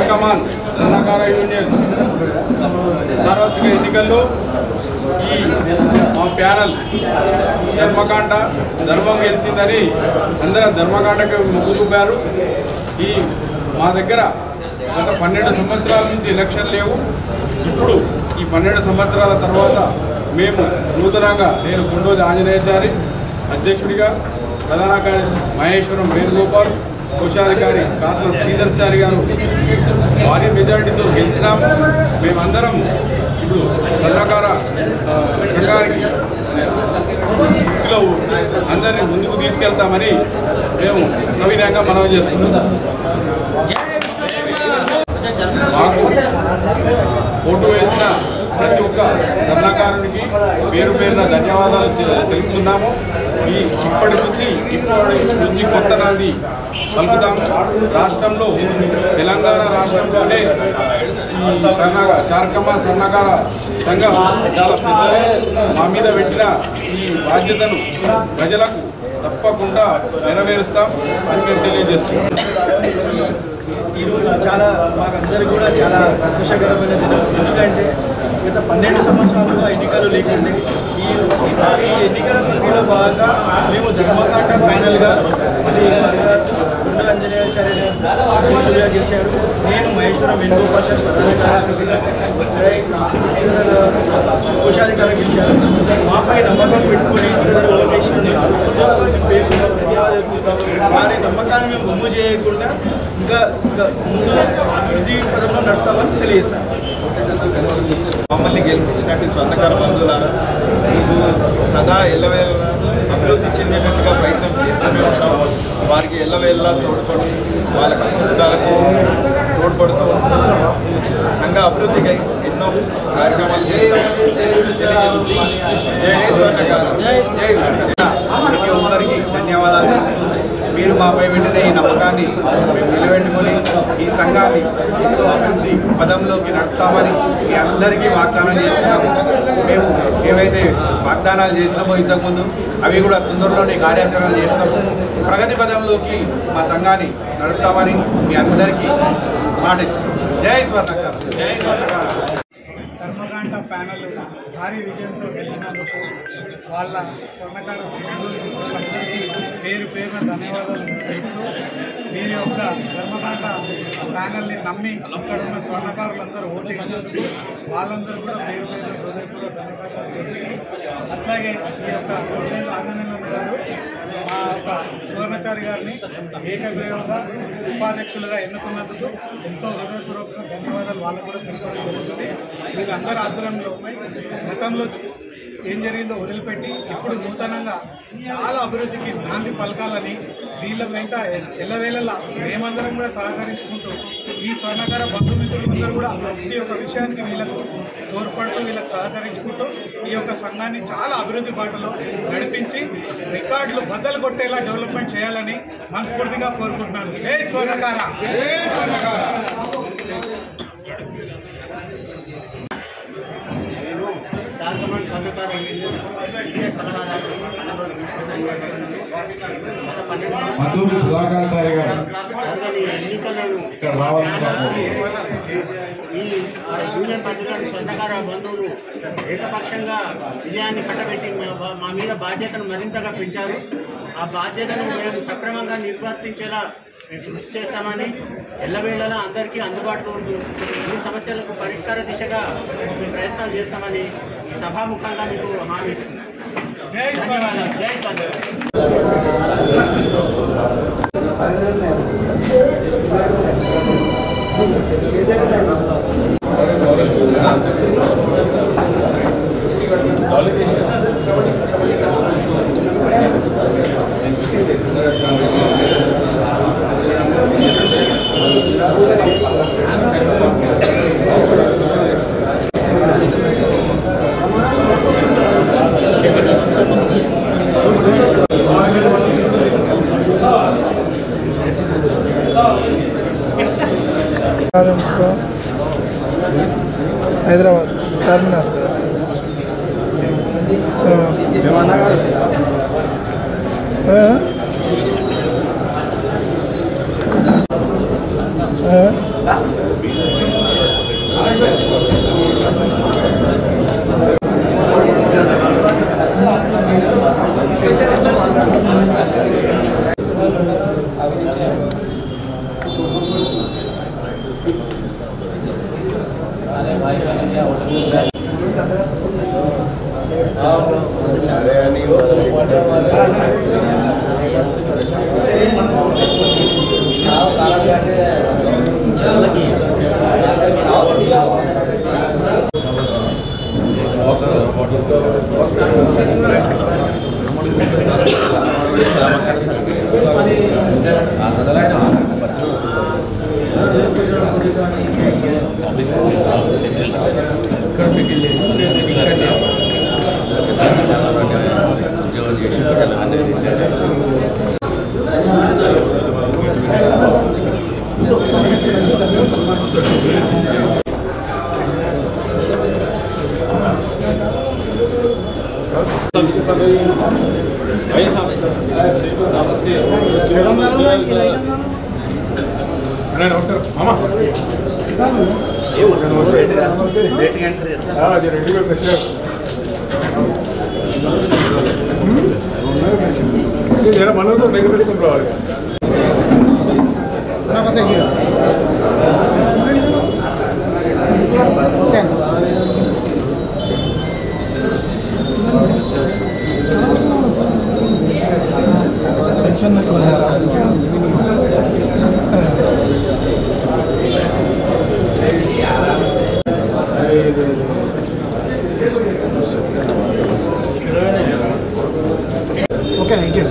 చార్కమాన్ సన్నకార union సార్వత్రిక ఎన్నికల్లో ఈ మా ప్యానల్ ధర్మకాండ ధర్మం గెలిచిందని అందరం ధర్మకాండకు మొగ్గు చూపారు. ఈ మా దగ్గర గత 12 సంవత్సరాల నుంచి ఎలక్షన్ లేవు. ఇప్పుడు ఈ 12 సంవత్సరాల తర్వాత మేము నూతనంగా నేను గుండోజు ఆంజనేయచారి అధ్యక్షుడిగా, ప్రధాన కార్యదర్శి మహేశ్వరం వేణుగోపాల్, కోశాధికారి కాసల శ్రీధర్చారి గారు భారీ మెజారిటీతో గెలిచినాము. మేమందరం ఇప్పుడు సన్నకార సంఘానికి వృత్తిలో అందరినీ ముందుకు తీసుకెళ్తామని మేము సవినయంగా మనవి చేస్తున్నాం. మాకు ఓటు వేసిన ప్రతి ఒక్క సన్నకారునికి పేరు పేరున ధన్యవాదాలు తెలుపుతున్నాము. ఇప్పటి నుంచి కొత్త నాంది పలుకుతాము. రాష్ట్రంలో తెలంగాణ రాష్ట్రంలోనే ఈ చార్కమా సన్నకార సంఘం చాలా పెద్దది. మా మీద పెట్టిన ఈ బాధ్యతను ప్రజలకు తప్పకుండా నెరవేరుస్తాం అని మేము తెలియజేస్తున్నాం. ఈరోజు చాలా మాకందరికీ కూడా చాలా సంతోషకరమైన దినం. ఎందుకంటే గత 12 సంవత్సరాలుగా ఎన్నికలు లేకుంటే ఈసారి ఎన్నికల ప్రక్రియలో భాగంగా మేము ధర్మకాండ ప్యానల్గా శ్రీ గుండోజు ఆంజనేయాచార్య అధ్యక్షుడిగా గెలిచారు. నేను మహేశ్వరం వేణుగోపాల్ ప్రధాన కార్యదర్శిగా, కోశాధికారిగా గెలిచారు. మాపై నమ్మకం పెట్టుకుని అందరూ ఓటేసినందుకు ధన్యవాదాలు. వారి నమ్మకాన్ని మేము బొమ్ము చేయకుండా ఇంకా ముందు అభివృద్ధి పదంలో నడుపుతామని తెలియజేస్తాం. మమ్మల్ని గెలిపించినట్టు స్వర్ణకార బంధువులారా, మీకు సదా ఎల్లవేళ అభివృద్ధి చెందేటట్టుగా ప్రయత్నం చేస్తూనే ఉంటాం. వారికి ఎల్లవేళలా తోడ్పడు, వాళ్ళ కష్టసుఖాలకు తోడ్పడుతూ సంఘ అభివృద్ధికి ఎన్నో కార్యక్రమాలు చేస్తామని తెలియజేసుకుంటున్నాం. జై స్వర్ణకార, జై విష్ణుకార. ప్రతి ఒక్కరికి ధన్యవాదాలు. మీరు మాపై పెట్టిన ఈ నమ్మకాన్ని మేము నిలబెట్టుకొని ఈ సంఘాన్ని ఎంతో అభివృద్ధి పదంలోకి నడుపుతామని మీ అందరికీ వాగ్దానం చేస్తున్నాము. మేము ఏవైతే వాగ్దానాలు చేసినామో ఇంతకుముందు అవి కూడా తొందరలోనే కార్యాచరణ చేస్తాము. ప్రగతి పదంలోకి మా సంఘాన్ని నడుపుతామని మీ అందరికీ మాటిస్తున్నాం. జై స్వర్ణకార, జై స్వర్ణకార. ధర్మకాండ ప్యానల్ భారీ విజయంతో గెలిచినందుకు వాళ్ళ స్వర్ణకార అందరికీ పేరు పేరున ధన్యవాదాలు తెలుపుతూ, వీరి యొక్క ధర్మకాండ ప్యానల్ని నమ్మి అక్కడ ఉన్న స్వర్ణకారులందరూ ఓటేసినందుకు వాళ్ళందరూ కూడా పేరు పేరున హృదయపూర్వక ధన్యవాదాలు తెలుపుతూ, అట్లాగే ఈ యొక్క ఆనందం గారు మా యొక్క సువర్ణచారి గారిని ఏకగ్రీవంగా ఉపాధ్యక్షులుగా ఎన్నుకున్నందుకు ఎంతో హృదయపూర్వక ధన్యవాదాలు వాళ్ళకు కూడా తెలుపడం జరుగుతుంది. వీళ్ళందరూ ఆధ్వర్యంలో గతంలో ఏం జరిగిందో వదిలిపెట్టి ఇప్పుడు నూతనంగా చాలా అభివృద్ధికి నాంది పలకాలని వీళ్ళ వెంట ఎల్లవేళలా మేమందరం కూడా సహకరించుకుంటూ ఈ స్వర్ణకార బంధుమిత్రులందరూ కూడా ప్రతి ఒక్క విషయానికి వీళ్ళకు తోడ్పడుతూ వీళ్ళకి సహకరించుకుంటూ ఈ యొక్క సంఘాన్ని చాలా అభివృద్ధి బాటలో నడిపించి రికార్డులు బద్దలు కొట్టేలా డెవలప్మెంట్ చేయాలని మనస్ఫూర్తిగా కోరుకుంటున్నాను. జై స్వర్ణకార, జై స్వర్ణకార. చార్కమాన్ స్వర్ణకార విద్యా సలహాదారు ఎన్నికలను ఈ యూనియన్ పరిధిలోని స్వర్ణకార బంధువులు ఏకపక్షంగా విజయాన్ని కట్టబెట్టి మా మీద బాధ్యతను మరింతగా పెంచారు. ఆ బాధ్యతను మేము సక్రమంగా నిర్వర్తించేలా కృషి చేస్తామని, ఎల్లవేళలా అందరికీ అందుబాటులో ఉంటూ ఈ సమస్యలకు పరిష్కార దిశగా మేము ప్రయత్నాలు చేస్తామని ఈ సభాముఖంగా మీకు హామీ ఇస్తున్నాం. ధన్యవాదాలు. జై హైదరాబాద్ చార్మినార్ నమస్కారం మామా రెడ్డిగా ఫ్రెష్ మనం సార్ దగ్గర తీసుకుని రావాలి ఓకే థ్యాంక్ యూ.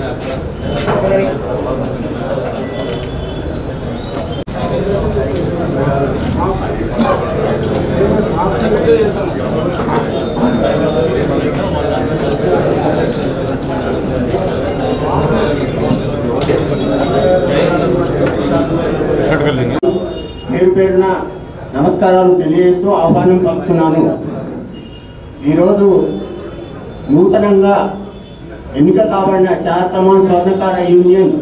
పేరు పేరున నమస్కారాలు తెలియజేస్తూ ఆహ్వానం పలుకుతున్నాను. ఈరోజు నూతనంగా ఎన్నిక కాబడిన చార్కమాన్ స్వర్ణకార యూనియన్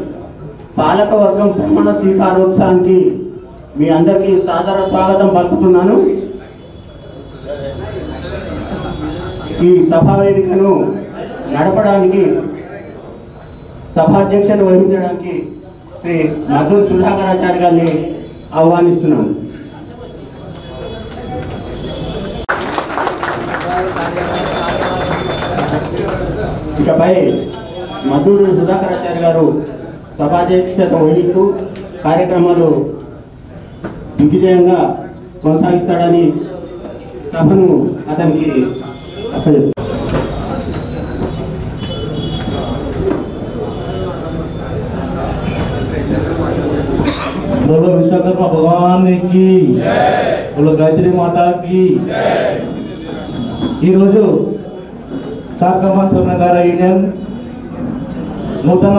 పాలకవర్గం ప్రమాణ స్వీకారోత్సవానికి మీ అందరికీ సాదర స్వాగతం పలుకుతున్నాను. ఈ సభా వేదికను నడపడానికి సభాధ్యక్షత వహించడానికి శ్రీ మధుర్ సుధాకరాచార్య గారిని ఆహ్వానిస్తున్నాను. ఇకపై మధుర్ సుధాకరాచార్య గారు సభాధ్యక్షత వహిస్తూ కార్యక్రమాలు దిగ్విజయంగా కొనసాగిస్తాడని సభను అతనికి అప్పచెప్తాను. बोलो विश्वकर्मा भगवान की बोलो गायत्री माता की ఈరోజు చార్కమాన్ స్వర్ణకార యూనియన్ నూతన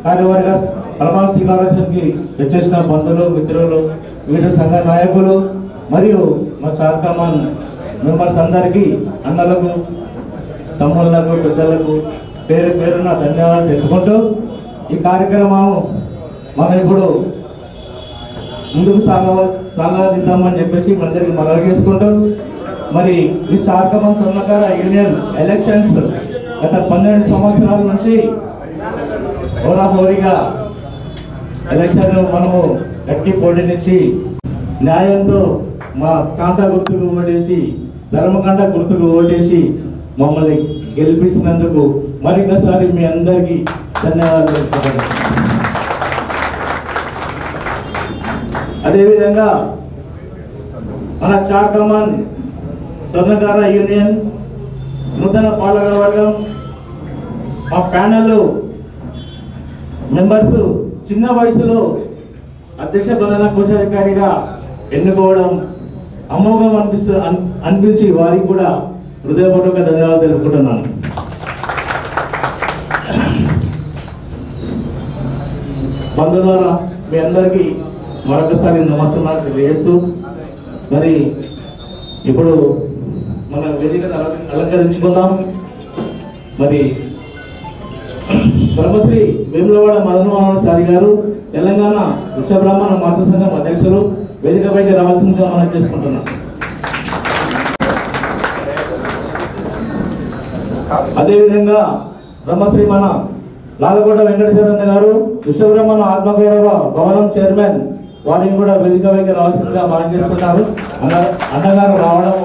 కార్యవర్గ ప్రమాణ స్వీకారానికి వచ్చేసిన బంధువులు మిత్రులు వివిధ సంఘ నాయకులు మరియు మా చార్కమాన్ మెంబర్స్ అందరికీ అన్నలకు తమ్ముళ్లకు పెద్దలకు పేరు పేరున ధన్యవాదాలు తెలుపుకుంటూ ఈ కార్యక్రమం మనం ఇప్పుడు ముందుకు సాగదిద్దామని చెప్పేసి అందరికి మనవి చేసుకుంటూ మరి ఈ చార్కమాన్ స్వర్ణకార యూనియన్ ఎలక్షన్స్ గత 12 సంవత్సరాల నుంచి హోరాహోరీగా ఎలక్షన్ మనము గట్టి పోటీనిచ్చి న్యాయంతో మా కాంటా గుర్తుకు ఓటేసి ధర్మకాండ గుర్తుకు ఓటేసి మమ్మల్ని గెలిపించినందుకు మరొకసారి మీ అందరికీ ధన్యవాదాలు తెలుపుతున్నాను. అదేవిధంగా మన చార్కమాన్ స్వర్ణకార యూనియన్ నూతన పాలకవర్గం మా ప్యానెల్ మెంబర్స్ చిన్న వయసులో అధ్యక్ష ప్రధాన కోశాధికారిగా ఎన్నుకోవడం అమోఘం అనిపించి వారికి కూడా హృదయపూర్వక ధన్యవాదాలు తెలుపుకుంటున్నాను. బంధువులారా మీ అందరికీ మరొకసారి నమస్కారాలు తెలియజేస్తూ మరి ఇప్పుడు మన వేదికను అలంకరించుకుందాం. మరి బ్రహ్మశ్రీ వేములవాడ మదనమోహనాచారి గారు తెలంగాణ విశ్వబ్రాహ్మణ మాతృ సంఘం అధ్యక్షులు వేదికపైకి రావాల్సిందిగా మనం చేసుకుంటున్నాం. అదేవిధంగా బ్రహ్మశ్రీ మన లాలకోట వెంకటేశ్వర గారు విశ్వబ్రహ్మణ ఆత్మగౌరవ భవనం చైర్మన్, వారిని కూడా వేదికపైకి రావాల్సిందిగా మనం చేసుకుంటారు. అన్నగారు రావడం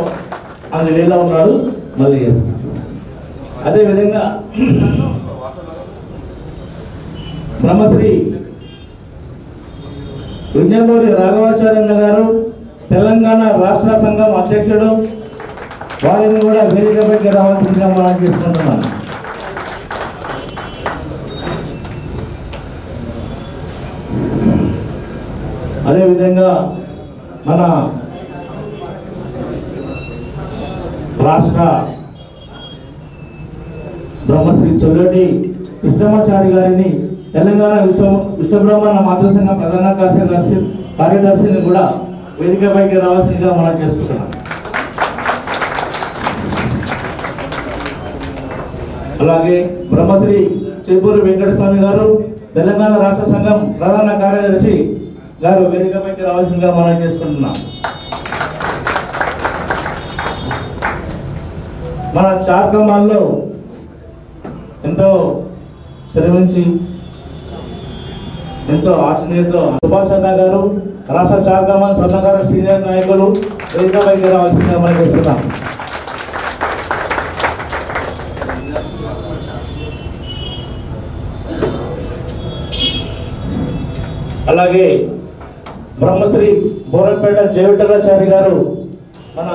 అది వేలా ఉన్నాడు. మళ్ళీ అదేవిధంగా బ్రహ్మశ్రీ విజయనూరి రాఘవాచార్య గారు తెలంగాణ రాష్ట్ర సంఘం అధ్యక్షుడు, వారిని కూడా వేదికపైకి రావాల్సిందిగా మనం చేసుకుంటున్నాం. అదేవిధంగా మన రాష్ట్ర బ్రహ్మశ్రీ చొల్లటి కృష్ణమాచారి గారిని తెలంగాణ విశ్వబ్రహ్మణ మాతృసంఘ ప్రధాన కార్యదర్శిని కూడా వేదికపైకి రావాల్సిందిగా మనం చేసుకుంటున్నాం. అలాగే బ్రహ్మశ్రీ చేపూరి వెంకటస్వామి గారు తెలంగాణ రాష్ట్ర సంఘం ప్రధాన కార్యదర్శి గారు వేదికపైకి రావాల్సిందిగా మనం చేసుకుంటున్నాం. మన చార్కమాల్లో ఎంతో శ్రమించి ఎంతో ఆచరణీయతో సుభాష్ అన్న గారు రాష్ట్ర చార్కమాల్ స్వర్ణకార సీనియర్ నాయకులు వేదికపైకి రావాల్సిందిగా మనం చేస్తున్నాం. అలాగే బ్రహ్మశ్రీ బోరపేట జయవిఠలాచారి గారు మన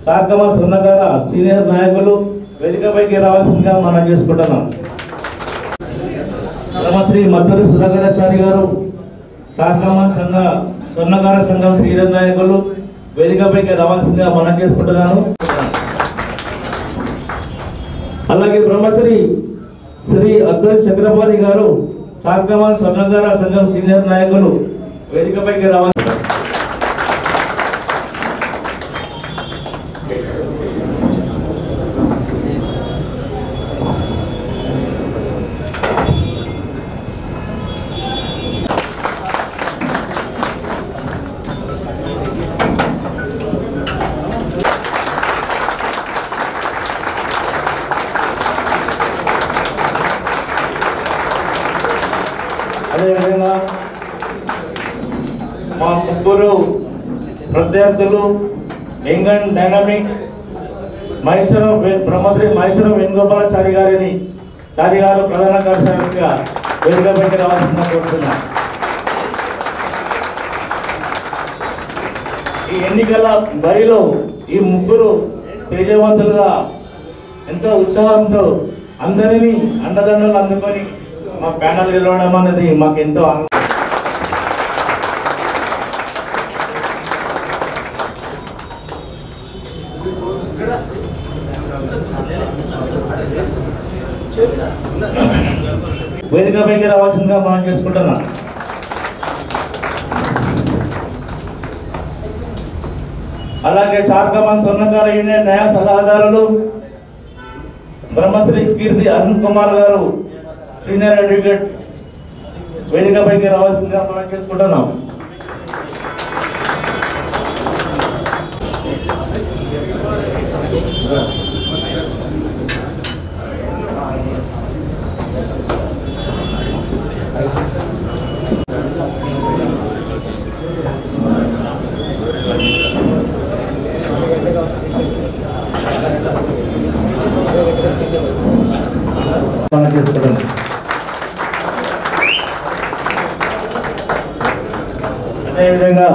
చార్కమాల్ స్వర్ణకార సీనియర్ నాయకులు వేదికపైకి రావాల్సిందిగా మనం చేసుకుంటున్నాం. బ్రహ్మశ్రీ మద్దూరి సుధాకరాచారి గారు చార్కమాల్ స్వర్ణకార సంఘం సీనియర్ నాయకులు వేదికపైకి రావాల్సిందిగా మనం చేసుకుంటున్నాను. అలాగే బ్రహ్మశ్రీ శ్రీ అబ్దుల్ చక్రపాణి గారు చార్కమాల్ స్వర్ణకార సంఘం సీనియర్ నాయకులు వేదికపైకి రావాలి. అదేవిధంగా మా ముగ్గురు ప్రత్యర్థులు young and dynamic Brahmasri Maheshwaram Venugopalachari గారిని గారు ప్రధాన కార్యదర్శిగా వేదికపైకి రావాల్సిందిగా కోరుతున్నారు. ఈ ఎన్నికల బరిలో ఈ ముగ్గురు తేజవంతులుగా ఎంతో ఉత్సాహంతో అందరినీ అండదండలు అందుకొని మా ప్యానల్ గెలవడం అనేది మాకు ఎంతో వేదికపైకి రావాల్సిందిగా మనం చేసుకుంటున్నాం. అలాగే చార్కమాల్ స్వర్ణకార యూనియన్ న్యాయ సలహాదారులు బ్రహ్మశ్రీ కీర్తి అరుణ్ కుమార్ గారు సీనియర్ అడ్వకేట్ వేదికపైకి రావాల్సిందిగా మనం చేసుకుంటున్నాం. అదేవిధంగా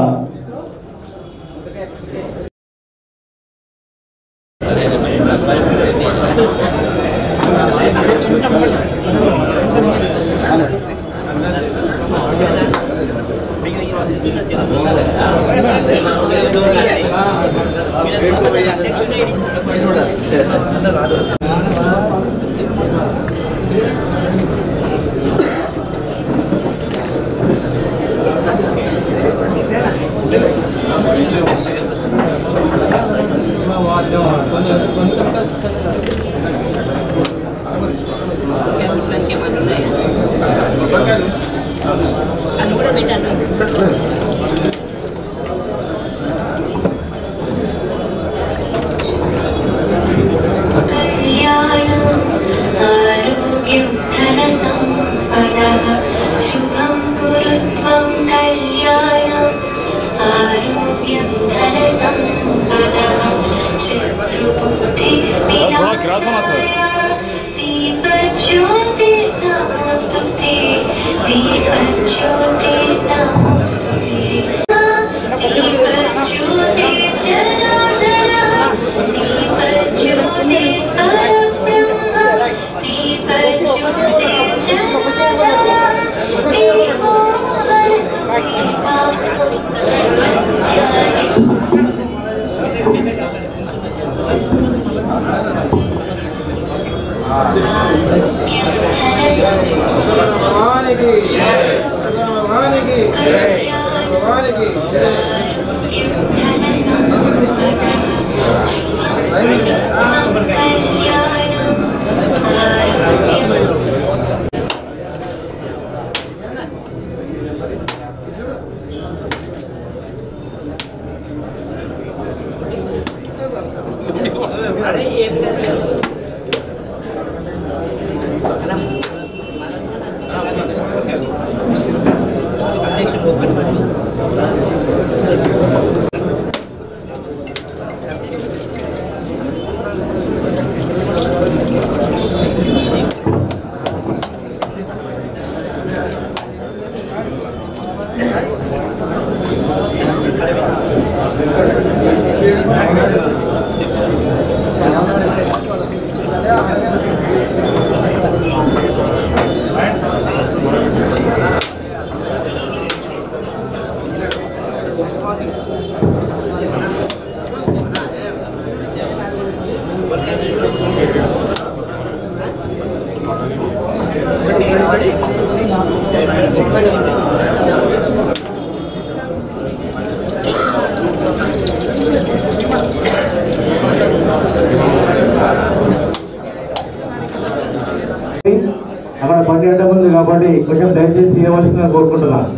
అక్కడ పనిచేయడం ఉంది కాబట్టి కొంచెం దయచేసి చేయవలసిందిగా కోరుకుంటున్నాను.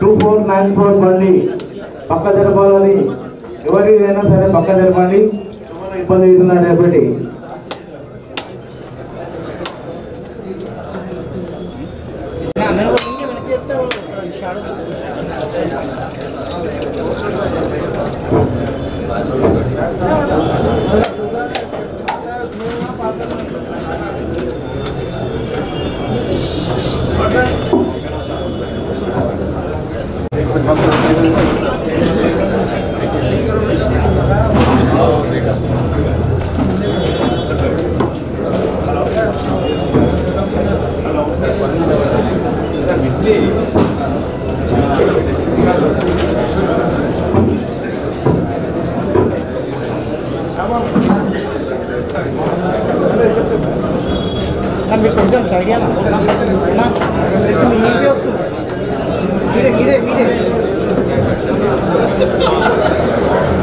2494 బండి పక్క జరపాలని ఎవరికైనా సరే పక్క జరపండి. ఇబ్బంది అవుతున్నారు రేపటి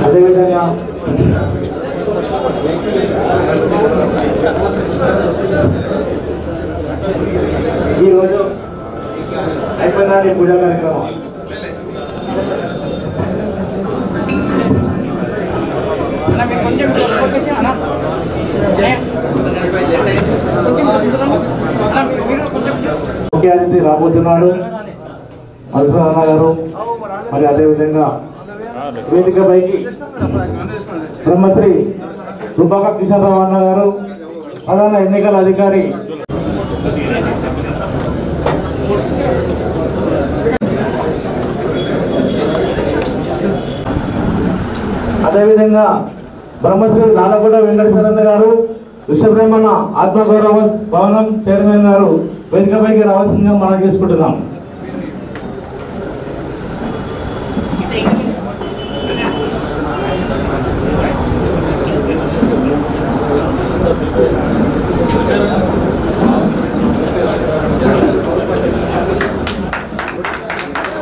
అదేవిధంగా ఈరోజు అయిపోయిందండి పూజా కార్యక్రమం. ముఖ్య అతిథి రాబోతున్నాడు మధుసూదన్ గారు. మరి అదేవిధంగా వేదికపైకి బ్రహ్మశ్రీ రుబాక కిషోర్రావు అన్న గారు, ప్రధాన ఎన్నికల అధికారి అదేవిధంగా బ్రహ్మశ్రీ నాలగొండ వెంకటేశ్వరన్న గారు, విశ్వబ్రహ్మణ ఆత్మగౌరవ భవనం చైర్మన్ గారు వేదికపైకి రావాల్సిందిగా మనం చేసుకుంటున్నాం.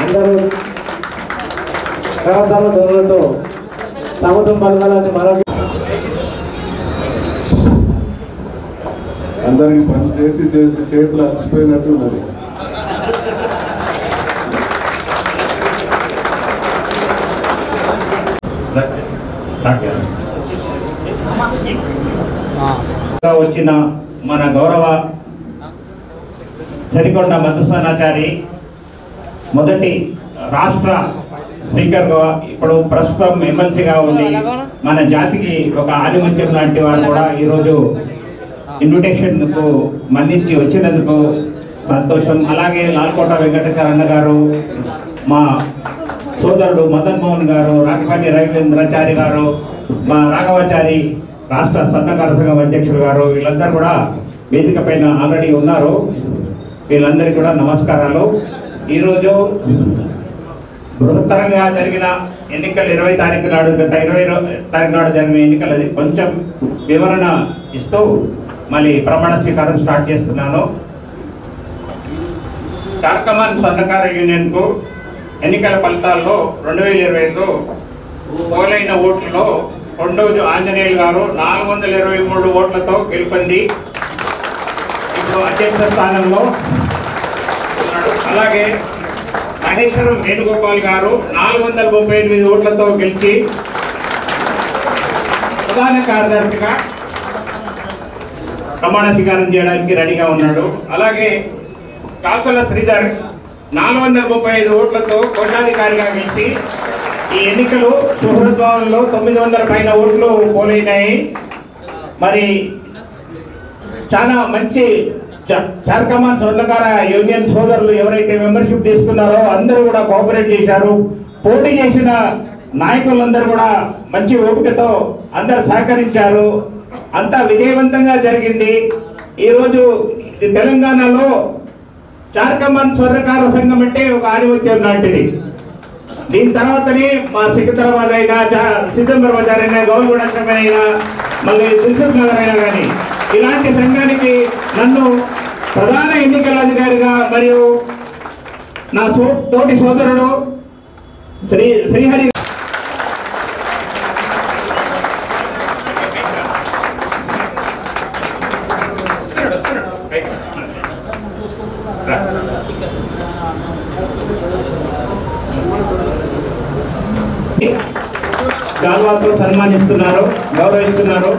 అందరూ కరతాల ధ్వనులతో సమతం పలకాలని మనవి. అందరికి పని చేసి చేసి చేతులు అలసిపోయినట్టు ఉన్నది. వచ్చిన మన గౌరవ చరికొండ మధుసూదనాచారి మొదటి రాష్ట్ర స్పీకర్గా ఇప్పుడు ప్రస్తుతం ఎమ్మెల్సీగా ఉండి మన జాతికి ఒక ఆధిపత్యం లాంటి వారు కూడా ఈరోజు ఇన్విటేషన్కు మన్నించి వచ్చినందుకు సంతోషం. అలాగే లాల్కోట వెంకటేశ్వర గారు, మా సోదరుడు మదన్ మోహన్ గారు, రాకపాటి రవీంద్రాచారి గారు, మా రాఘవాచారి రాష్ట్ర సన్నకార సంఘం అధ్యక్షులు గారు, వీళ్ళందరూ కూడా వేదిక పైన ఆల్రెడీ ఉన్నారు. వీళ్ళందరికీ కూడా నమస్కారాలు. ఈరోజు బృహత్తరంగా జరిగిన ఎన్నికలు 20 తారీఖు నాడు గత 20 తారీఖు నాడు జరిగిన ఎన్నికలది కొంచెం వివరణ ఇస్తూ మళ్ళీ ప్రమాణ స్వీకారం స్టార్ట్ చేస్తున్నాను. చార్కమాన్ స్వర్ణకార యూనియన్కు ఎన్నికల ఫలితాల్లో 2025లో పోలైన ఓట్లలో కొండోజు ఆంజనేయులు గారు 423 ఓట్లతో గెలుపొంది ఇప్పుడు అధ్యక్ష స్థానంలో ఉన్నాడు. అలాగే మహేశ్వరం వేణుగోపాల్ గారు 438 ఓట్లతో గెలిచి ప్రధాన కార్యదర్శిగా ప్రమాణ స్వీకారం చేయడానికి రెడీగా ఉన్నాడు. అలాగే కాసుల శ్రీధర్ 435 ఓట్లతో కోశాధికారిగా గెలిచి ఈ ఎన్నికలు సుహృద్భావంలో 900 పైన ఓట్లు పోలైనాయి. మరి చాలా మంచి చార్కమాన్ స్వర్ణకార యూనియన్ సోదరులు ఎవరైతే మెంబర్షిప్ తీసుకున్నారో అందరూ కూడా కోఆపరేట్ చేశారు. పోటీ చేసిన నాయకులందరూ కూడా మంచి ఓపికతో అందరు సహకరించారు. అంతా విజయవంతంగా జరిగింది. ఈరోజు తెలంగాణలో చార్కమాన్ స్వర్ణకార సంఘం అంటే ఒక ఆధిపత్యం లాంటిది. దీని తర్వాతనే మా సికింద్రాబాద్ అయినా, సిద్ధంబర్ బజార్ అయినా, గౌరగూడ అయినా, మళ్ళీ దిల్సుఖ్ నగర్ అయినా కానీ ఇలాంటి సంఘానికి నన్ను ప్రధాన ఎన్నికల అధికారిగా మరియు నా తోటి సోదరుడు శ్రీహరి గాల్వాతో సన్మానిస్తున్నారు, గౌరవిస్తున్నారు.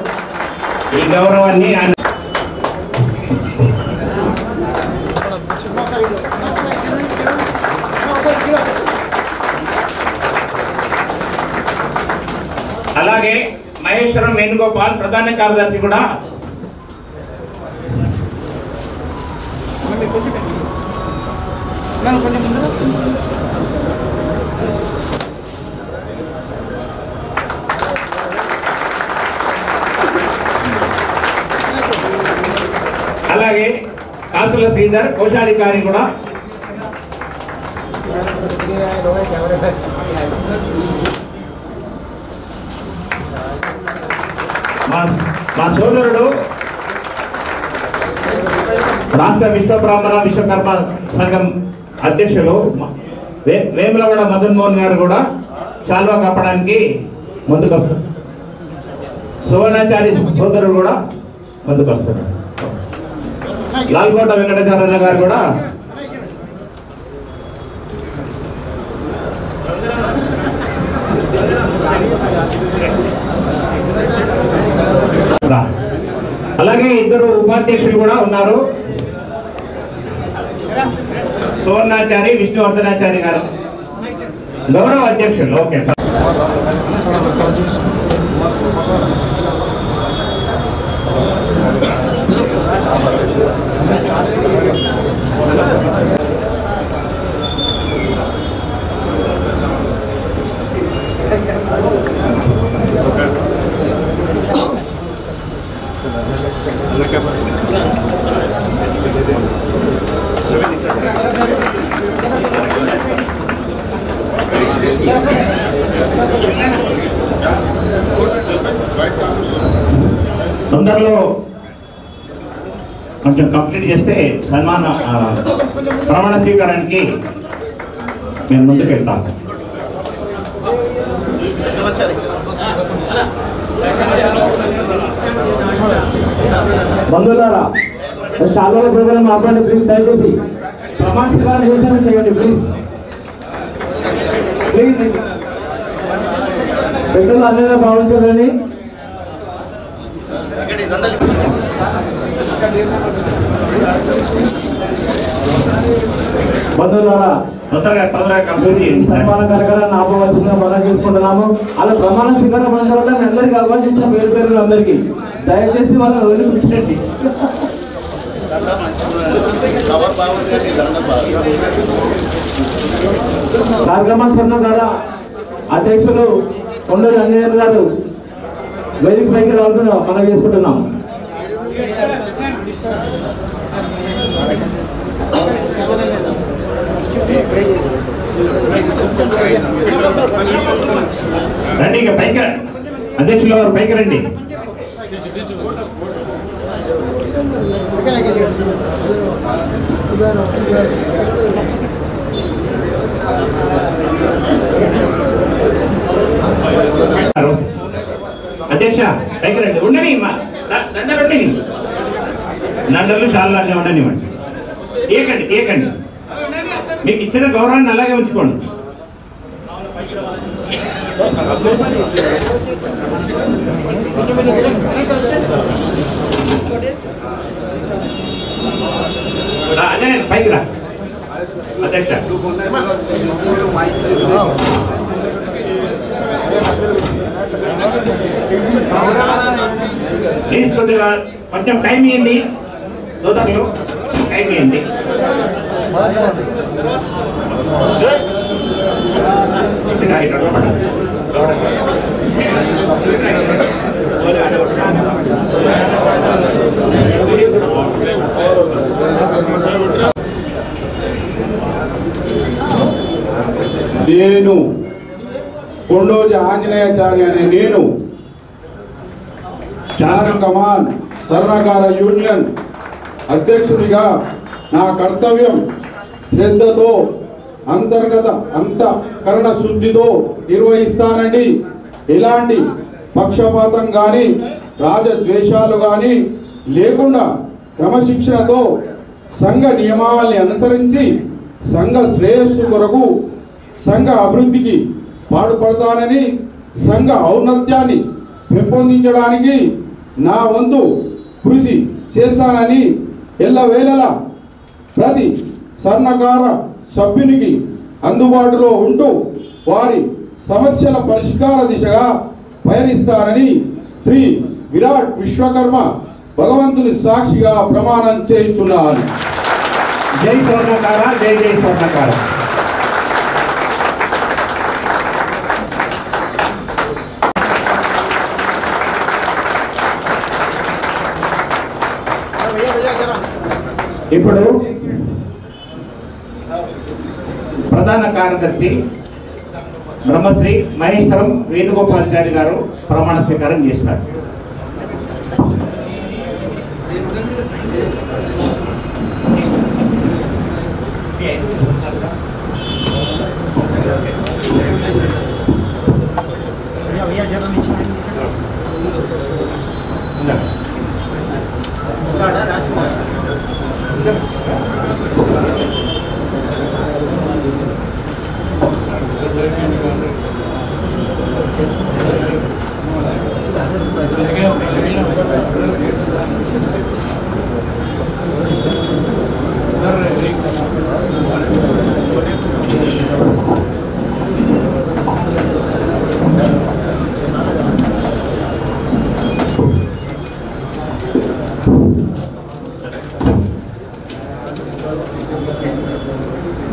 ఈ గౌరవాన్ని ఆయన అలాగే మహేశ్వరం వేణుగోపాల్ ప్రధాన కార్యదర్శి కూడా అలాగే కాసుల శ్రీధర్ కోశాధికారి కూడా మా సోదరుడు రాష్ట్ర విశ్వబ్రాహ్మణ విశ్వకర్మ సంఘం అధ్యక్షులు వేములవాడ మదన్ మోహన్ గారు కూడా శాల్వా కప్పడానికి ముందుకు వస్తారు. సువర్ణాచారి సోదరుడు కూడా ముందుకు వస్తారు. లాల్కోట వెంకటేశ్వర గారు కూడా అలాగే ఇద్దరు ఉపాధ్యక్షులు కూడా ఉన్నారు. సువర్ణాచారి విష్ణువర్ధనాచారి గారు గౌరవ అధ్యక్షులు. Okay sir. తొందరలో కొంచెం కంప్లీట్ చేస్తే సన్మాన ప్రమాణ స్వీకారానికి మేము ముందుకు వెళ్తాం. బంధువులారా, చాలా ప్రోగ్రాం ఆపండి ప్లీజ్. దయచేసి ప్రమాణ స్వీకారం చేయండి ప్లీజ్. ప్లీజ్ పెద్దలు అన్నీ భావించాలని. బంధువులారా తొందరగా కంప్లీట్ చేయండి సార్. సన్మాన కార్యక్రమాన్ని ఆపవలసిందిగా మనం చేసుకుంటున్నాము. అలా ప్రమాణ స్వీకారం వల్ల మీ అందరికీ ఆహ్వానించిన పేరు పేరు అందరికీ దయచేసి వాళ్ళని వదిలిపించండి. కార్యక్రమ స్వర్ణకార అధ్యక్షులు కొండూరి అన్నయ్య గారు వేదిక పైకి రావాలని మనం చేసుకుంటున్నాం. రండి, ఇక పైకి అధ్యక్షుల వారు పైకి రండి. అధ్యక్ష పైకి రండి. ఉండని దండరండి, దండలు చాలా ఉండనివ్వండి. తీయకండి. మీకు ఇచ్చిన గౌరవాన్ని అలాగే ఉంచుకోండి. అదే పైకి రా అధ్యక్ష. కొద్దిగా కొంచెం టైం ఇవ్వండి, సోదరులు టైం ఇవ్వండి. నేను కొండోజి ఆంజనేయాచార్య అనే నేను కమాన్ స్వర్ణకార యూనియన్ అధ్యక్షుడిగా నా కర్తవ్యం శ్రద్ధతో అంతఃకరణ శుద్ధితో నిర్వహిస్తానండి. ఎలాంటి పక్షపాతం కానీ రాజద్వేషాలు కానీ లేకుండా క్రమశిక్షణతో సంఘ నియమావళిని అనుసరించి సంఘ శ్రేయస్సు కొరకు సంఘ అభివృద్ధికి పాటుపడతానని, సంఘ ఔన్నత్యాన్ని పెంపొందించడానికి నా వంతు కృషి చేస్తానని ఎల్లవేళలా ప్రతి స్వర్ణకార సభ్యునికి అందుబాటులో ఉంటూ వారి సమస్యల పరిష్కార దిశగా పయనిస్తానని శ్రీ విరాట్ విశ్వకర్మ భగవంతుని సాక్షిగా ప్రమాణం చేస్తున్నాను. జై స్వర్ణకార, జై స్వర్ణకార. ఇప్పుడు ప్రధాన కార్యదర్శి బ్రహ్మశ్రీ మహేశ్వరం వేణుగోపాలాచారి గారు ప్రమాణ స్వీకారం చేస్తారు.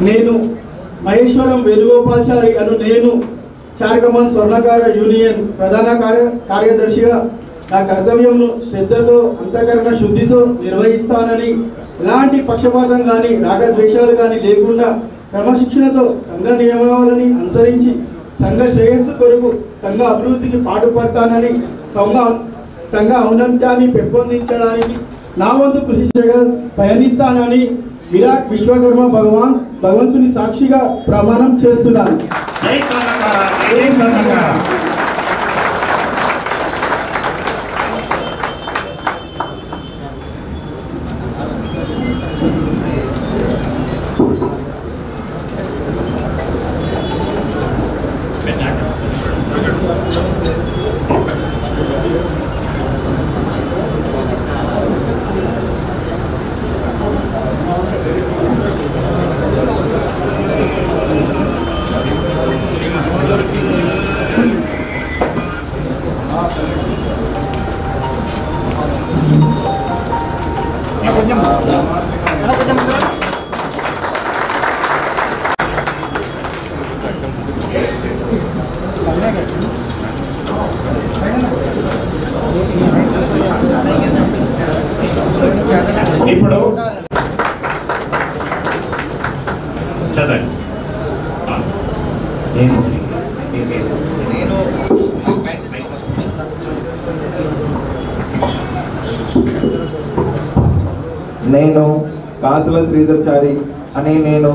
నేను మహేశ్వరం వేణుగోపాలాచారి అను నేను చారకమాన్ స్వర్ణకార యూనియన్ ప్రధాన కార్యదర్శిగా నా కర్తవ్యంను శ్రద్ధతో అంతఃకరణ శుద్ధితో నిర్వహిస్తానని, ఎలాంటి పక్షపాతం కానీ రాగద్వేషాలు కానీ లేకుండా క్రమశిక్షణతో సంఘ నియమావళిని అనుసరించి సంఘ శ్రేయస్సు కొరకు సంఘ అభివృద్ధికి పాటుపడతానని, సంఘ ఔన్నత్యాన్ని పెంపొందించడానికి నా వంతు కృషిగా పయనిస్తానని విరాట్ విశ్వకర్మ భగవంతుని సాక్షిగా ప్రమాణం చేస్తున్నాను. జై స్వర్ణకార, జై స్వర్ణకార. నేను కాసుల శ్రీధర్చారి అని నేను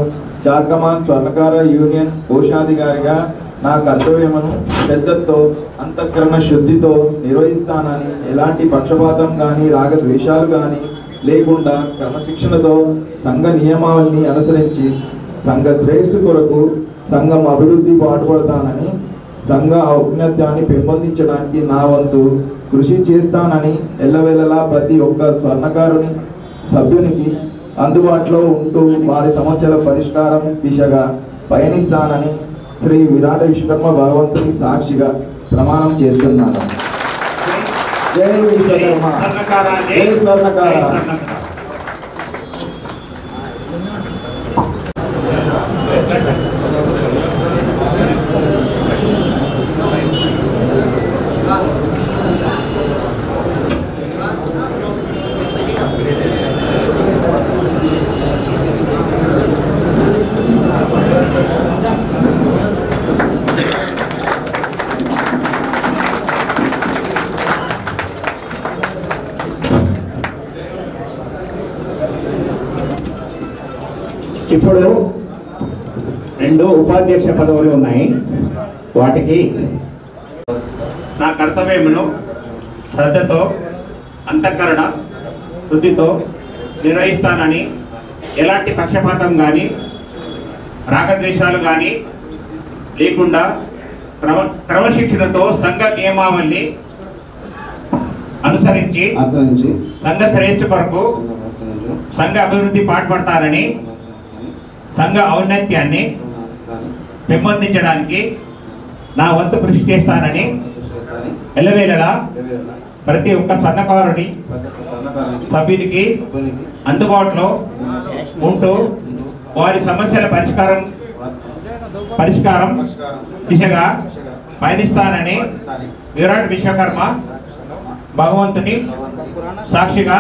జార్ఖమాన్ స్వర్ణకార యూనియన్ కోశాధికారిగా నా కర్తవ్యమును శ్రద్ధతో అంతఃకరణ శుద్ధితో నిర్వహిస్తానని ఎలాంటి పక్షపాతం కానీ రాగద్వేషాలు కానీ లేకుండా క్రమశిక్షణతో సంఘ నియమావళిని అనుసరించి సంఘ శ్రేయస్సు కొరకు సంఘం అభివృద్ధి పాటుపడతానని సంఘ ఔన్నత్యాన్ని పెంపొందించడానికి నా వంతు కృషి చేస్తానని ఎల్లవేళలా ప్రతి ఒక్క స్వర్ణకారుని సభ్యునికి అందుబాటులో ఉంటూ వారి సమస్యల పరిష్కారం దిశగా పయనిస్తానని శ్రీ విరాట విశ్వకర్మ భగవంతుని సాక్షిగా ప్రమాణం చేస్తున్నాను. జై విశ్వకర్మ, జై స్వర్ణకార. ఇప్పుడు 2 ఉపాధ్యక్ష పదవులు ఉన్నాయి. వాటికి నా కర్తవ్యమును శ్రద్ధతో అంతఃకరణ శుద్ధితో నిర్వహిస్తానని ఎలాంటి పక్షపాతం కానీ రాగద్వేషాలు కానీ లేకుండా క్రమశిక్షణతో సంఘ నియమావళిని అనుసరించి సంఘ శ్రేయస్సు కొరకు సంఘ అభివృద్ధి పాటుపడతానని సంఘ ఔన్నత్యాన్ని పెంపొందించడానికి నా వంతు కృషి చేస్తానని ఎల్లవేళలా ప్రతి ఒక్క స్వర్ణకారుని సభ్యునికి అందుబాటులో ఉంటూ వారి సమస్యల పరిష్కారం దిశగా పయనిస్తానని విరాట్ విశ్వకర్మ భగవంతుని సాక్షిగా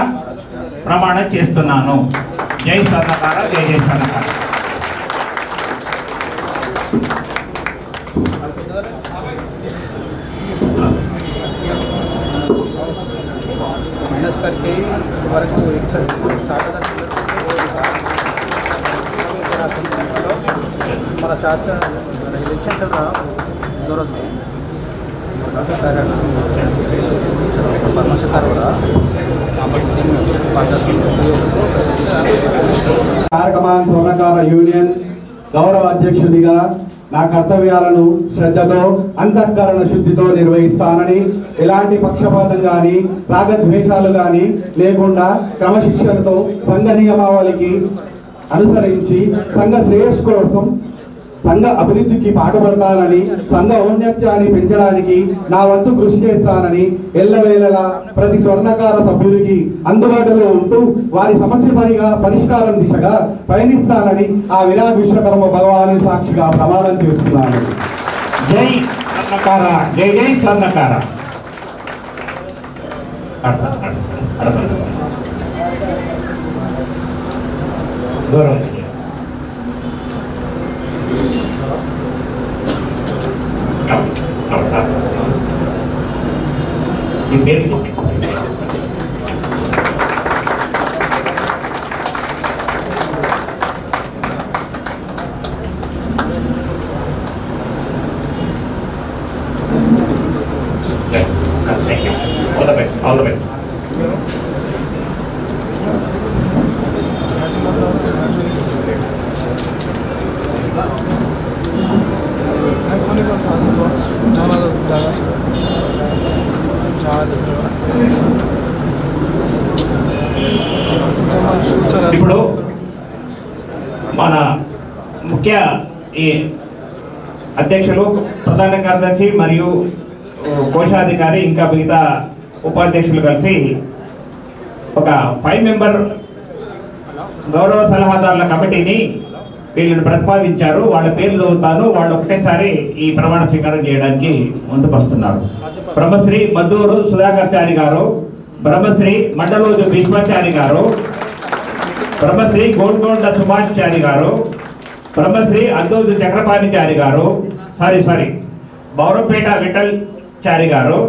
ప్రమాణం చేస్తున్నాను. జై స్వర్ణకార, జై జై స్వర్ణకార. माइनस करके वर्क हमारा चाहता इलेक्शन चल रहा जरूरत में జార్ఖమాన్ స్వర్ణకార యూనియన్ గౌరవ అధ్యక్షుడిగా నా కర్తవ్యాలను శ్రద్ధతో అంతఃకరణ శుద్ధితో నిర్వహిస్తానని ఎలాంటి పక్షపాతం కానీ రాగద్వేషాలు కానీ లేకుండా క్రమశిక్షణతో సంఘ నియమావళికి అనుసరించి సంఘ శ్రేయస్సు కోసం సంఘ అభివృద్ధికి పాటుపడతానని సంఘ ఔన్నత్యాన్ని పెంచడానికి నా వంతు కృషి చేస్తానని ఎల్లవేళలా ప్రతి స్వర్ణకార సభ్యుడికి అందుబాటులో ఉంటూ వారి సమస్య పరిష్కారం దిశగా పయనిస్తానని ఆ విరాట్ విశ్వకర్మ భగవాను సాక్షిగా ప్రమాణం చేస్తున్నాను. జై స్వర్ణకార, జై జై స్వర్ణకార. All the best. ఇప్పుడు మన ముఖ్య ఈ అధ్యక్షులు, ప్రధాన కార్యదర్శి మరియు కోశాధికారి ఇంకా మిగతా ఉపాధ్యక్షులు కలిసి ఒక 5 మెంబర్ గౌరవ సలహాదారుల కమిటీని వీళ్ళని ప్రతిపాదించారు. వాళ్ళ పేర్లు తాను వాళ్ళు ఒకటేసారి ఈ ప్రమాణ స్వీకారం చేయడానికి ముందుకొస్తున్నారు. బ్రహ్మశ్రీ మద్దూరు సుధాకర్చారి గారు, బ్రహ్మశ్రీ మండలోజు భీష్మాచారి గారు, బ్రహ్మశ్రీ గోల్కొండ సుభాష్చారి గారు, బ్రహ్మశ్రీ అద్దోజు చక్రపాణిచారి గారు, బౌరపేట విఠల్చారి గారు,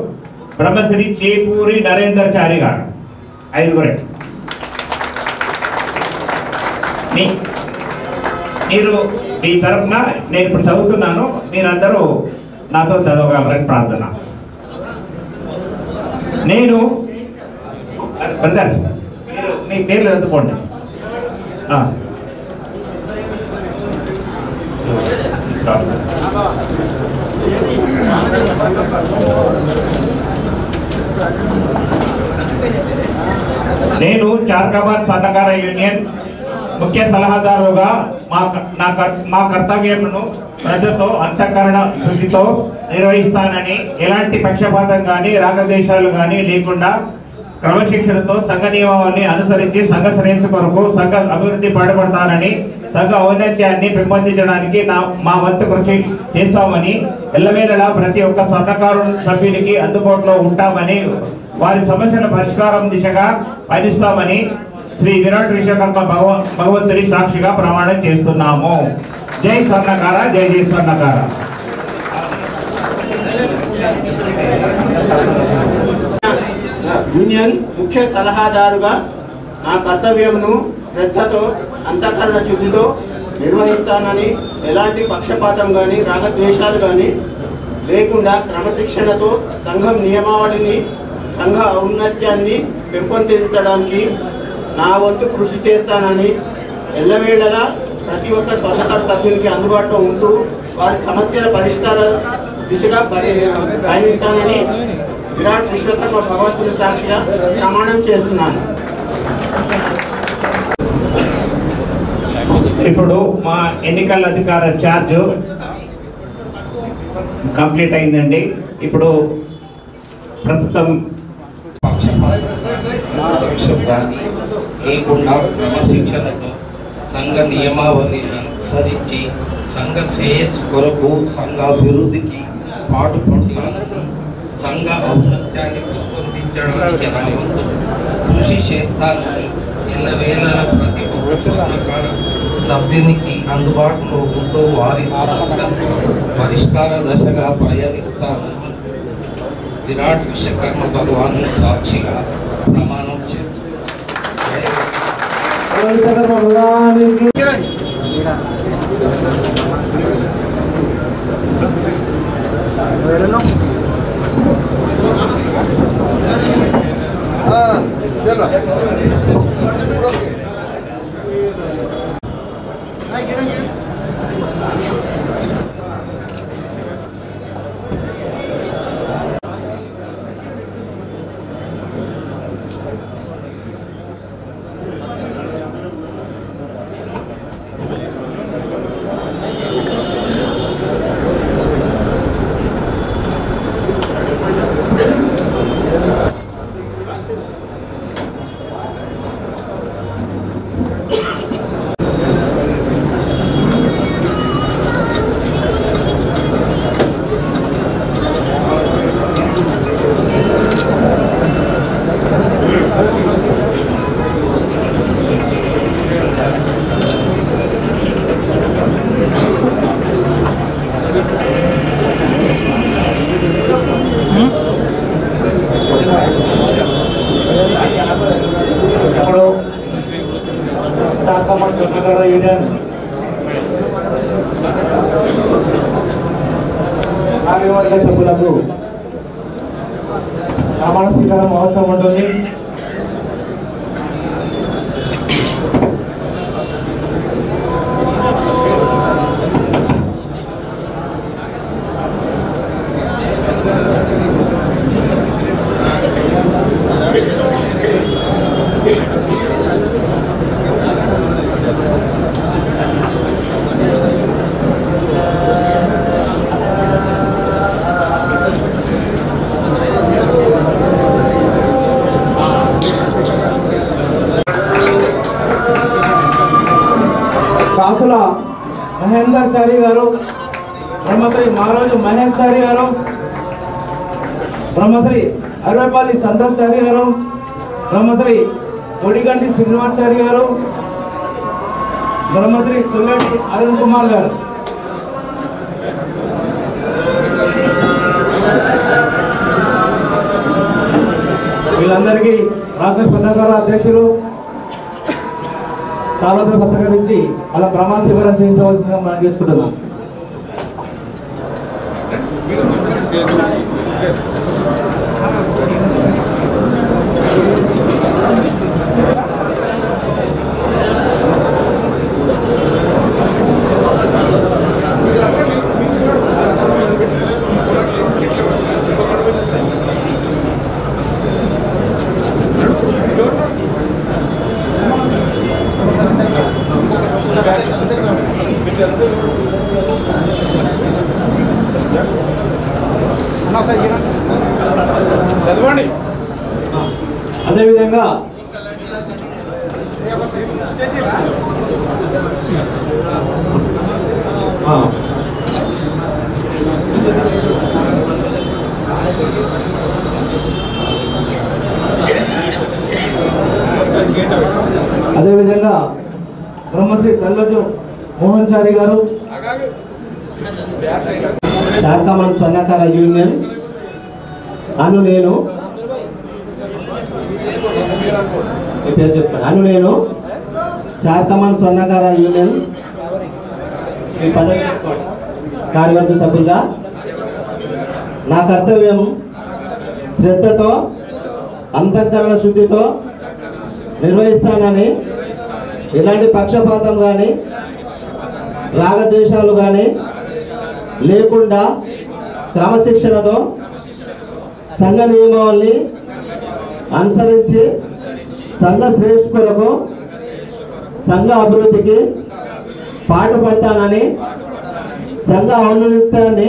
బ్రహ్మశ్రీ చేపూరి నరేందర్ చారి గారు. 5 మీరు మీ తరఫున నేను ఇప్పుడు చదువుతున్నాను, మీరందరూ నాతో చదవగలరని ప్రార్థన. నేను బ్రదర్ మీ పేర్లు చదువుకోండి. నేను చార్కమాన్ స్వర్ణకార యూనియన్ ముఖ్య సలహాదారుగా మా కర్తవ్యమును ప్రజలతో అంతఃకరణ శుద్ధితో నిర్వహిస్తానని, ఎలాంటి పక్షపాతం కానీ రాగద్వేషాలు కానీ లేకుండా క్రమశిక్షణతో సంఘ నియమావళిని అనుసరించి సంఘ శ్రేయస్సు కొరకు సంఘ అభివృద్ధి పాటుపడతానని, సంఘ ఔన్నత్యాన్ని పెంపొందించడానికి మా వంతు కృషి చేస్తామని, ఎల్లవేళలా ప్రతి ఒక్క స్వర్ణకారు సభ్యునికి అందుబాటులో ఉంటామని, వారి సమస్యల పరిష్కారం దిశగా పయనిస్తామని శ్రీ విరాట్ విశ్వకర్మ భగవంతుడి సాక్షిగా ప్రమాణం చేస్తున్నాము. జై స్వర్ణకార, జై జై స్వర్ణకార. యూనియన్ ముఖ్య సలహాదారుగా నా కర్తవ్యమును శ్రద్ధతో అంతఃకరణ శుద్ధితో నిర్వహిస్తానని, ఎలాంటి పక్షపాతం కానీ రాగద్వేషాలు కానీ లేకుండా క్రమశిక్షణతో సంఘం నియమావళిని సంఘ ఔన్నత్యాన్ని పెంపొందించడానికి నా వంతు కృషి చేస్తానని, ఎల్లవేళలా ప్రతి ఒక్క స్వర్ణకార సభ్యునికి అందుబాటులో ఉంటూ వారి సమస్యల పరిష్కార దిశగా పయనిస్తానని విరాట్ విశ్వకర్మ భగవంతుని సాక్షిగా ప్రమాణం చేస్తున్నాను. ఇప్పుడు మా ఎన్నికల అధికార ఛార్జ్ కంప్లీట్ అయిందండి. ఇప్పుడు ప్రస్తుతం లేకుండా క్రమశిక్షణతో సంఘ నియమావళిని అనుసరించి సంఘ శ్రేయస్సు కొరకు సంఘ అభివృద్ధికి పాటుపడతానని, సంఘ ఔన్నత్యాన్ని పెంపొందించడానికి నా వంతు కృషి చేస్తానని, ఎల్లవేళ ప్రతి ఒక్క స్వర్ణకార సభ్యునికి అందుబాటులో ఉంటూ వారి సమస్యల పరిష్కార దశగా పయనిస్తానని విరాట్ విశ్వకర్మ భగవాను సాక్షిగా ప్రమాణం చేస్తున్నాను. యూనియన్ కార్యవర్గ సభ్యులకు ప్రమాణ స్వీకార మహోత్సవం ఉంటుంది. కాసుల మహేందర్ చారి గారు, బ్రహ్మశ్రీ మహారాజు మహేష్ చారి గారు, బ్రహ్మశ్రీ అరవేపల్లి సంతోష్ చారి గారు, బ్రహ్మశ్రీ కొడిగంటి శ్రీనివాస్ చారి గారు, బ్రహ్మశ్రీ చుల్లటి అరుణ్ కుమార్ గారు, వీళ్ళందరికీ రాష్ట్ర స్వర్ణకార అధ్యక్షులు చాలా సత్కరించి అలా ప్రమాణ స్వీకారం చేయించవలసిందిగా మనం చేసుకుంటున్నాం. చదవండి. అదేవిధంగా అదేవిధంగా బ్రహ్మశ్రీ కల్లజు మోహన్ చారి గారు, చార్కమాన్ స్వర్ణకార యూనియన్ నేను చార్కమాన్ స్వర్ణకార యూనియన్ పదవి కార్యవర్గ సభ్యులుగా నా కర్తవ్యం శ్రద్ధతో అంతఃకరణ శుద్ధితో నిర్వహిస్తానని, ఎలాంటి పక్షపాతం కానీ రాగద్వేషాలు కానీ లేకుండా క్రమశిక్షణతో సంఘ నియమావళిని అనుసరించి సంఘ శ్రేష్ఠ కొరకు సంఘ అభివృద్ధికి పాటుపడతానని, సంఘ ఔన్నత్యాన్ని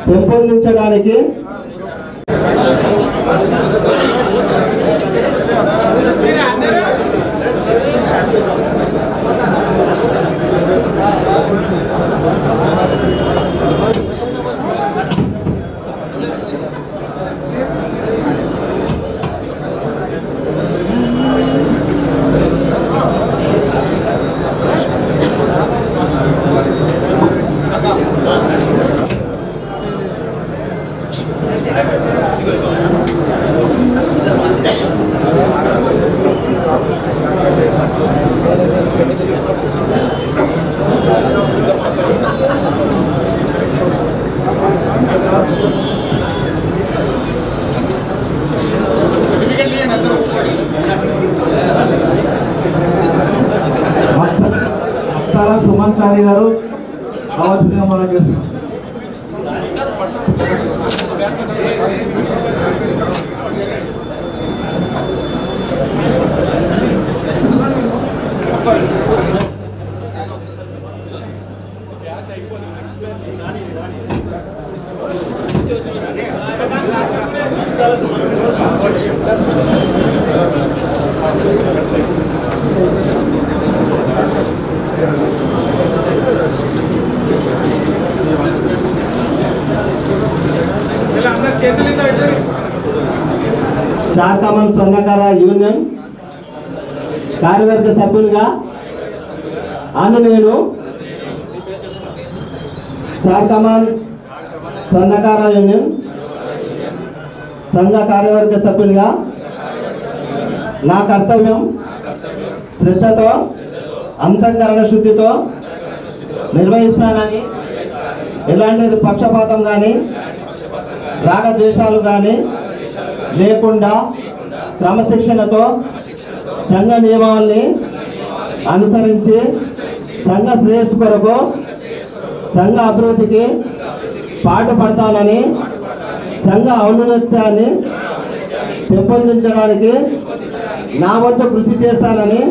పెంపొందించడానికి సుమన్ చారి గారు కావాల్సిందిగా మనం చేస్తున్నాం. చార్కమాన్ స్వర్ణకార యూనియన్ కార్యవర్గ సభ్యులుగా నేను చార్కమాన్ స్వర్ణకార యూనియన్ సంఘ కార్యవర్గ సభ్యులుగా నా కర్తవ్యం శ్రద్ధతో అంతఃకరణ శుద్ధితో నిర్వహిస్తానని, ఎలాంటి పక్షపాతం కానీ రాగద్వేషాలు కానీ లేకుండా క్రమశిక్షణతో సంఘ నియమావళిని అనుసరించి సంఘ శ్రేష్ఠ కొరకు సంఘ అభివృద్ధికి పాటుపడతానని, సంఘ ఔన్నత్యాన్ని పెంపొందించడానికి నా వంతు కృషి చేస్తానని,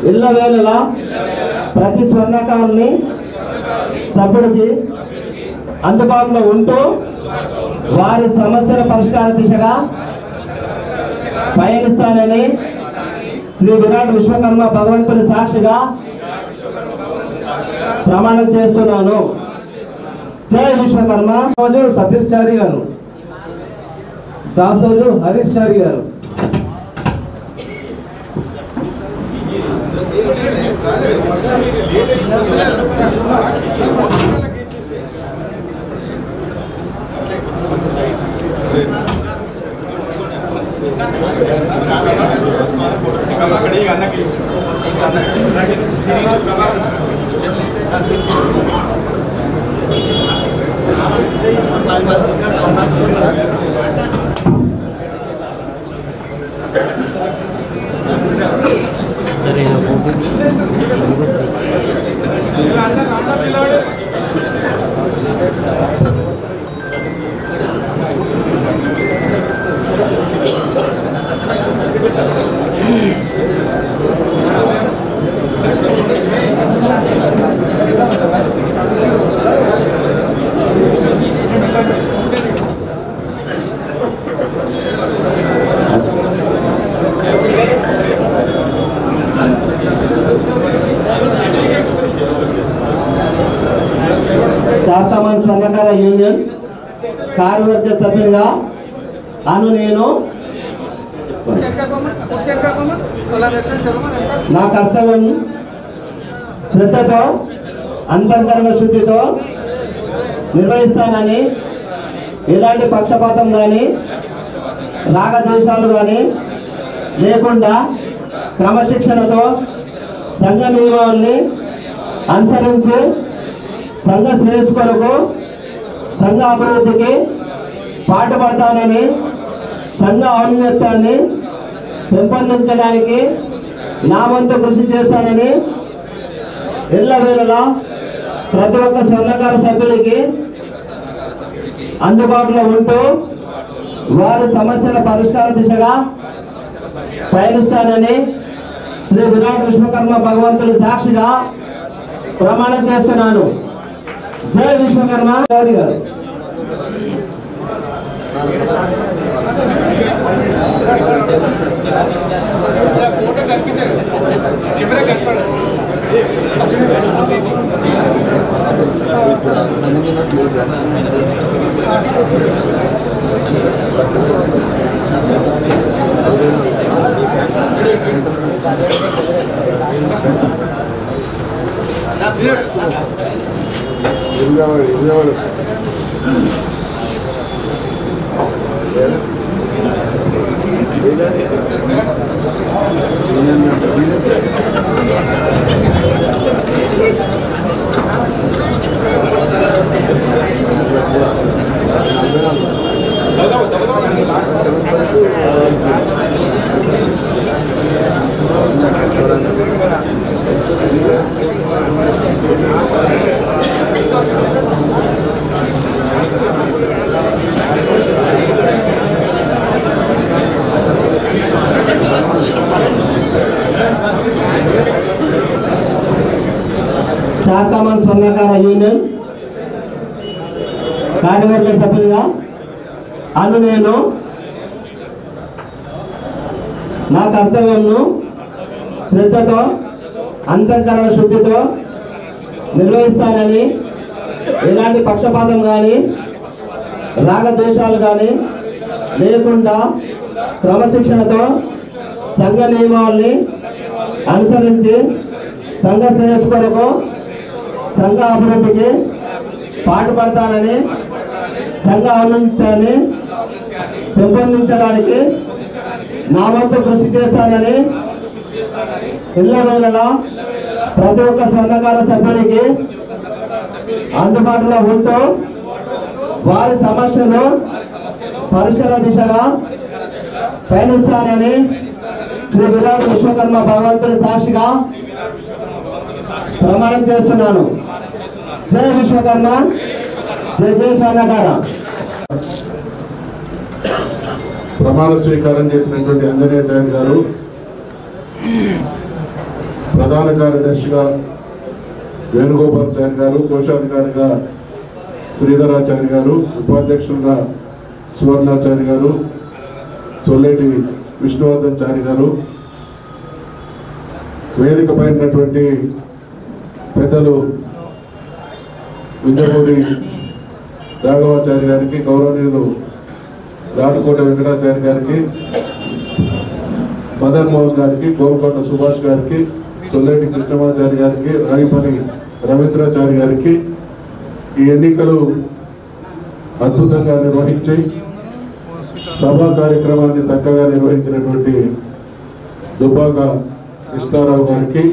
ఇళ్ళవేళలా ప్రతి స్వర్ణకారుని సభ్యుడికి అందుబాటులో ఉంటూ వారి సమస్యల పరిష్కార దిశగా పయనిస్తానని శ్రీ విరాట్ విశ్వకర్మ భగవంతుని సాక్షిగా ప్రమాణం చేస్తున్నాను. జై విశ్వకర్మ. సతీష్ చారి గారు, దాసోజు హరీష్ చారి గారు. చార్కమాన్ స్వర్ణకార యూనియన్ కార్యవర్గ సభ్యులుగా అను నేను నా కర్తవ్యం శ్రద్ధతో అంతఃకరణ శుద్ధితో నిర్వహిస్తానని ఎలాంటి పక్షపాతం కానీ రాగద్వేషాలు కానీ లేకుండా క్రమశిక్షణతో సంఘ నియమావళిని అనుసరించి సంఘ శ్రేయస్సు కొరకు సంఘ అభివృద్ధికి పాటుపడతానని సంఘ ఔన్నత్యాన్ని పెంపొందించడానికి నా వంతు కృషి చేస్తానని ఎల్లవేళలా ప్రతి ఒక్క స్వర్ణకార సభ్యుడికి అందుబాటులో ఉంటూ వారి సమస్యల పరిష్కార దిశగా పయనిస్తానని శ్రీ విరాట్ విశ్వకర్మ భగవంతుడి సాక్షిగా ప్రమాణం చేస్తున్నాను. జై విశ్వకర్మ గారు. చార్కమాన్ స్వర్ణకార యూనియన్ కార్యవర్గ సభ్యులుగా అను నేను నా కర్తవ్యంను శ్రద్ధతో అంతఃకరణ శుద్ధితో నిర్వహిస్తానని ఎలాంటి పక్షపాతం కానీ రాగద్వేషాలు కానీ లేకుండా క్రమశిక్షణతో సంఘ నియమావళిని అనుసరించి సంఘ శ్రేయస్సు కొరకు సంఘ అభివృద్ధికి పాటుపడతానని సంఘ ఔన్నత్యాన్ని పెంపొందించడానికి నా వంతు కృషి చేస్తానని ఎల్లవేళలా ప్రతి ఒక్క స్వర్ణకార సభ్యుడికి అందుబాటులో ఉంటూ వారి సమస్యలు పరిష్కార దిశగా పయనిస్తానని శ్రీ విరాట్ విశ్వకర్మ భగవంతుడి సాక్షిగా ప్రమాణం చేస్తున్నాను. జై విశ్వకర్మ, జై జై స్వర్ణకార. ప్రమాణ స్వీకారం చేసినటువంటి ఆంజనేయాచార్య గారు, ప్రధాన కార్యదర్శిగా వేణుగోపాలాచార్య గారు, కోశాధికారిగా శ్రీధరాచార్య గారు, ఉపాధ్యక్షులుగా సువర్ణాచార్య గారు, చొల్లేటి విష్ణువర్ధన్చారి గారు, వేదిక పైనటువంటి పెద్దలు వింజమూరి రాఘవాచార్య గారికి, గౌరవనీయులు దాటుకోట వెంకటాచార్య గారికి, మదన్ మోహన్ గారికి, గోల్కొండ సుభాష్ గారికి, చొల్లేటి కృష్ణమాచారి గారికి, రాగిపల్లి రవీంద్రాచారి గారికి ఈ ఎన్నికలు అద్భుతంగా నిర్వహించి సభా కార్యక్రమాన్ని చక్కగా నిర్వహించినటువంటి దుబ్బాక కృష్ణారావు గారికి,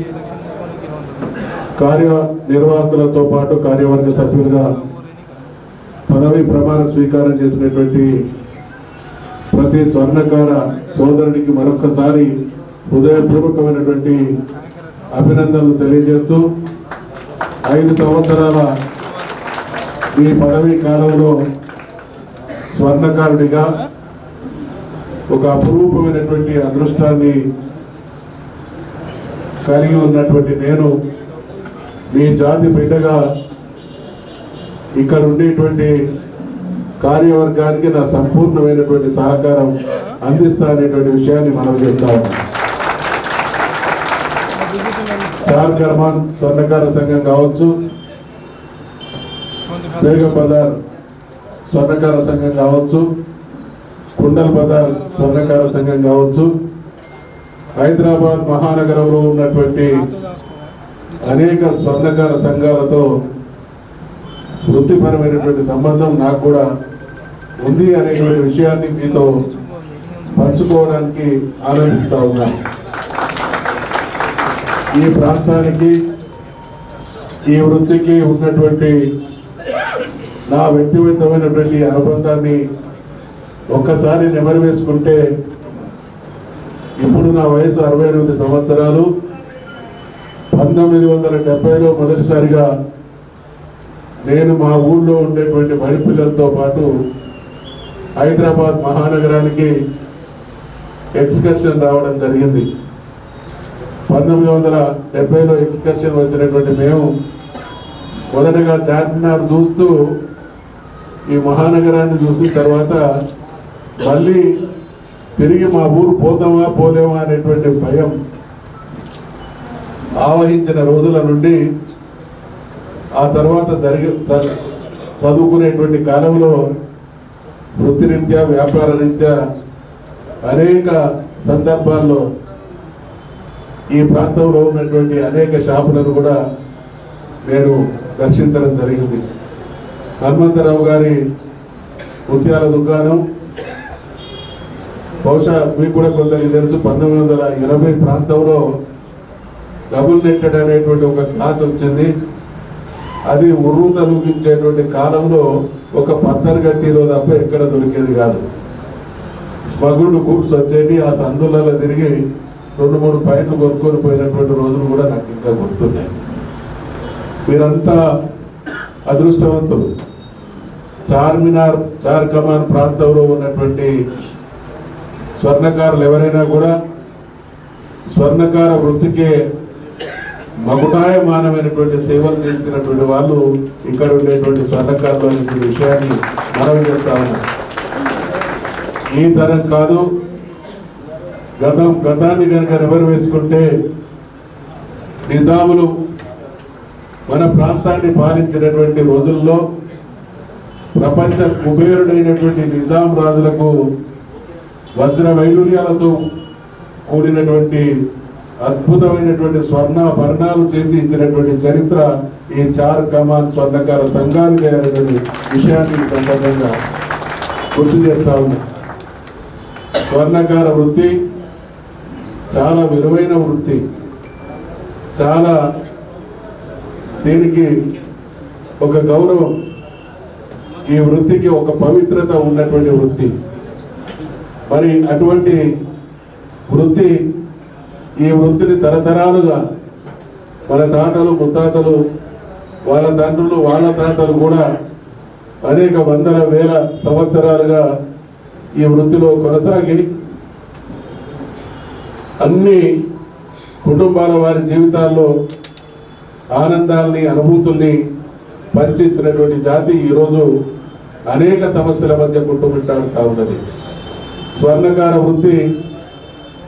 కార్యనిర్వాహకులతో పాటు కార్యవర్గ సభ్యులుగా పదవి ప్రమాణ స్వీకారం చేసినటువంటి ప్రతి స్వర్ణకార సోదరుడికి మరొకసారి హృదయపూర్వకమైనటువంటి అభినందనలు తెలియజేస్తూ 5 సంవత్సరాల ఈ పదవీ కాలంలో స్వర్ణకారుడిగా ఒక అపురూపమైనటువంటి అదృష్టాన్ని కలిగి ఉన్నటువంటి నేను మీ జాతి బిడ్డగా ఇక్కడ ఉండేటువంటి కార్యవర్గానికి నా సంపూర్ణమైనటువంటి సహకారం అందిస్తా అనేటువంటి విషయాన్ని మనం చెప్తాము. చార్ కర్మాన్ స్వర్ణకార సంఘం కావచ్చు, బేగం బజార్ స్వర్ణకార సంఘం కావచ్చు, కుండల్ బజార్ స్వర్ణకార సంఘం కావచ్చు, హైదరాబాద్ మహానగరంలో ఉన్నటువంటి అనేక స్వర్ణకార సంఘాలతో వృత్తిపరమైనటువంటి సంబంధం నాకు కూడా ఉంది అనేటువంటి విషయాన్ని మీతో పంచుకోవడానికి ఆనందిస్తా ఉన్నాను. ఈ ప్రాంతానికి ఈ వృత్తికి ఉన్నటువంటి నా వ్యక్తిగతమైనటువంటి అనుబంధాన్ని ఒక్కసారి నెమరు వేసుకుంటే ఇప్పుడు నా వయసు 68 సంవత్సరాలు. 1970లో మొదటిసారిగా నేను మా ఊళ్ళో ఉండేటువంటి బడి పిల్లలతో పాటు హైదరాబాద్ మహానగరానికి ఎక్స్కర్షన్ రావడం జరిగింది. 1970లో ఎక్స్కర్షన్ వచ్చినటువంటి మేము మొదటగా చార్మినార్ చూస్తూ ఈ మహానగరాన్ని చూసిన తర్వాత మళ్ళీ తిరిగి మా ఊరు పోతామా పోలేమా అనేటువంటి భయం ఆవహించిన రోజుల నుండి ఆ తర్వాత చదువుకునేటువంటి కాలంలో వృత్తిరీత్యా వ్యాపార రీత్యా అనేక సందర్భాల్లో ఈ ప్రాంతంలో ఉన్నటువంటి అనేక షాపులను కూడా నేను దర్శించడం జరిగింది. హనుమంతరావు గారి ముత్యాల దుకాణం బహుశా మీకు కూడా కొందరికి తెలుసు, 1980 ప్రాంతంలో డబుల్ నెట్టెడ్ అనేటువంటి ఒక క్లాత్ వచ్చింది. అది ఉర్రు తలూగించేటువంటి కాలంలో ఒక పత్తరగట్టిలో తప్ప ఎక్కడ దొరికేది కాదు. స్మగుళ్ళు కూర్స్ వచ్చేటి, ఆ సందులలో తిరిగి 2-3 పాయింట్లు కొనుక్కొని పోయినటువంటి రోజులు కూడా నాకు ఇంకా గుర్తున్నాయి. మీరంతా అదృష్టవంతులు. చార్మినార్, చార్ కమాన్ ప్రాంతంలో ఉన్నటువంటి స్వర్ణకారులు ఎవరైనా కూడా స్వర్ణకార వృత్తికే మగుటాయమానమైనటువంటి సేవలు చేసినటువంటి వాళ్ళు ఇక్కడ ఉండేటువంటి స్వర్ణకారులు అనే విషయాన్ని మనవి చేస్తా ఉన్నాం. ఈ తరం కాదు, గతాన్ని కనుక నెమరు వేసుకుంటే నిజాములు మన ప్రాంతాన్ని పాలించినటువంటి రోజుల్లో ప్రపంచ కుబేరుడైనటువంటి నిజాం రాజులకు వజ్ర వైడూర్యాలతో కూడినటువంటి అద్భుతమైనటువంటి స్వర్ణాభరణాలు చేసి ఇచ్చినటువంటి చరిత్ర ఈ చార్ కమాన్ స్వర్ణకార సంఘానికి అనేటువంటి విషయాన్ని సందర్భంగా గుర్తు చేస్తా ఉన్నాం. స్వర్ణకార వృత్తి చాలా విలువైన వృత్తి. చాలా దీనికి ఒక గౌరవం, ఈ వృత్తికి ఒక పవిత్రత ఉన్నటువంటి వృత్తి. మరి అటువంటి వృత్తి, ఈ వృత్తిని తరతరాలుగా మన తాతలు ముత్తాతలు, వాళ్ళ తండ్రులు, వాళ్ళ తాతలు కూడా అనేక వందల వేల సంవత్సరాలుగా ఈ వృత్తిలో కొనసాగి అన్ని కుటుంబాల వారి జీవితాల్లో ఆనందాల్ని, అనుభూతుల్ని పరిచించినటువంటి జాతి ఈరోజు అనేక సమస్యల మధ్య కుట్టుమిట్టాడుతూ ఉన్నది. స్వర్ణకార వృత్తి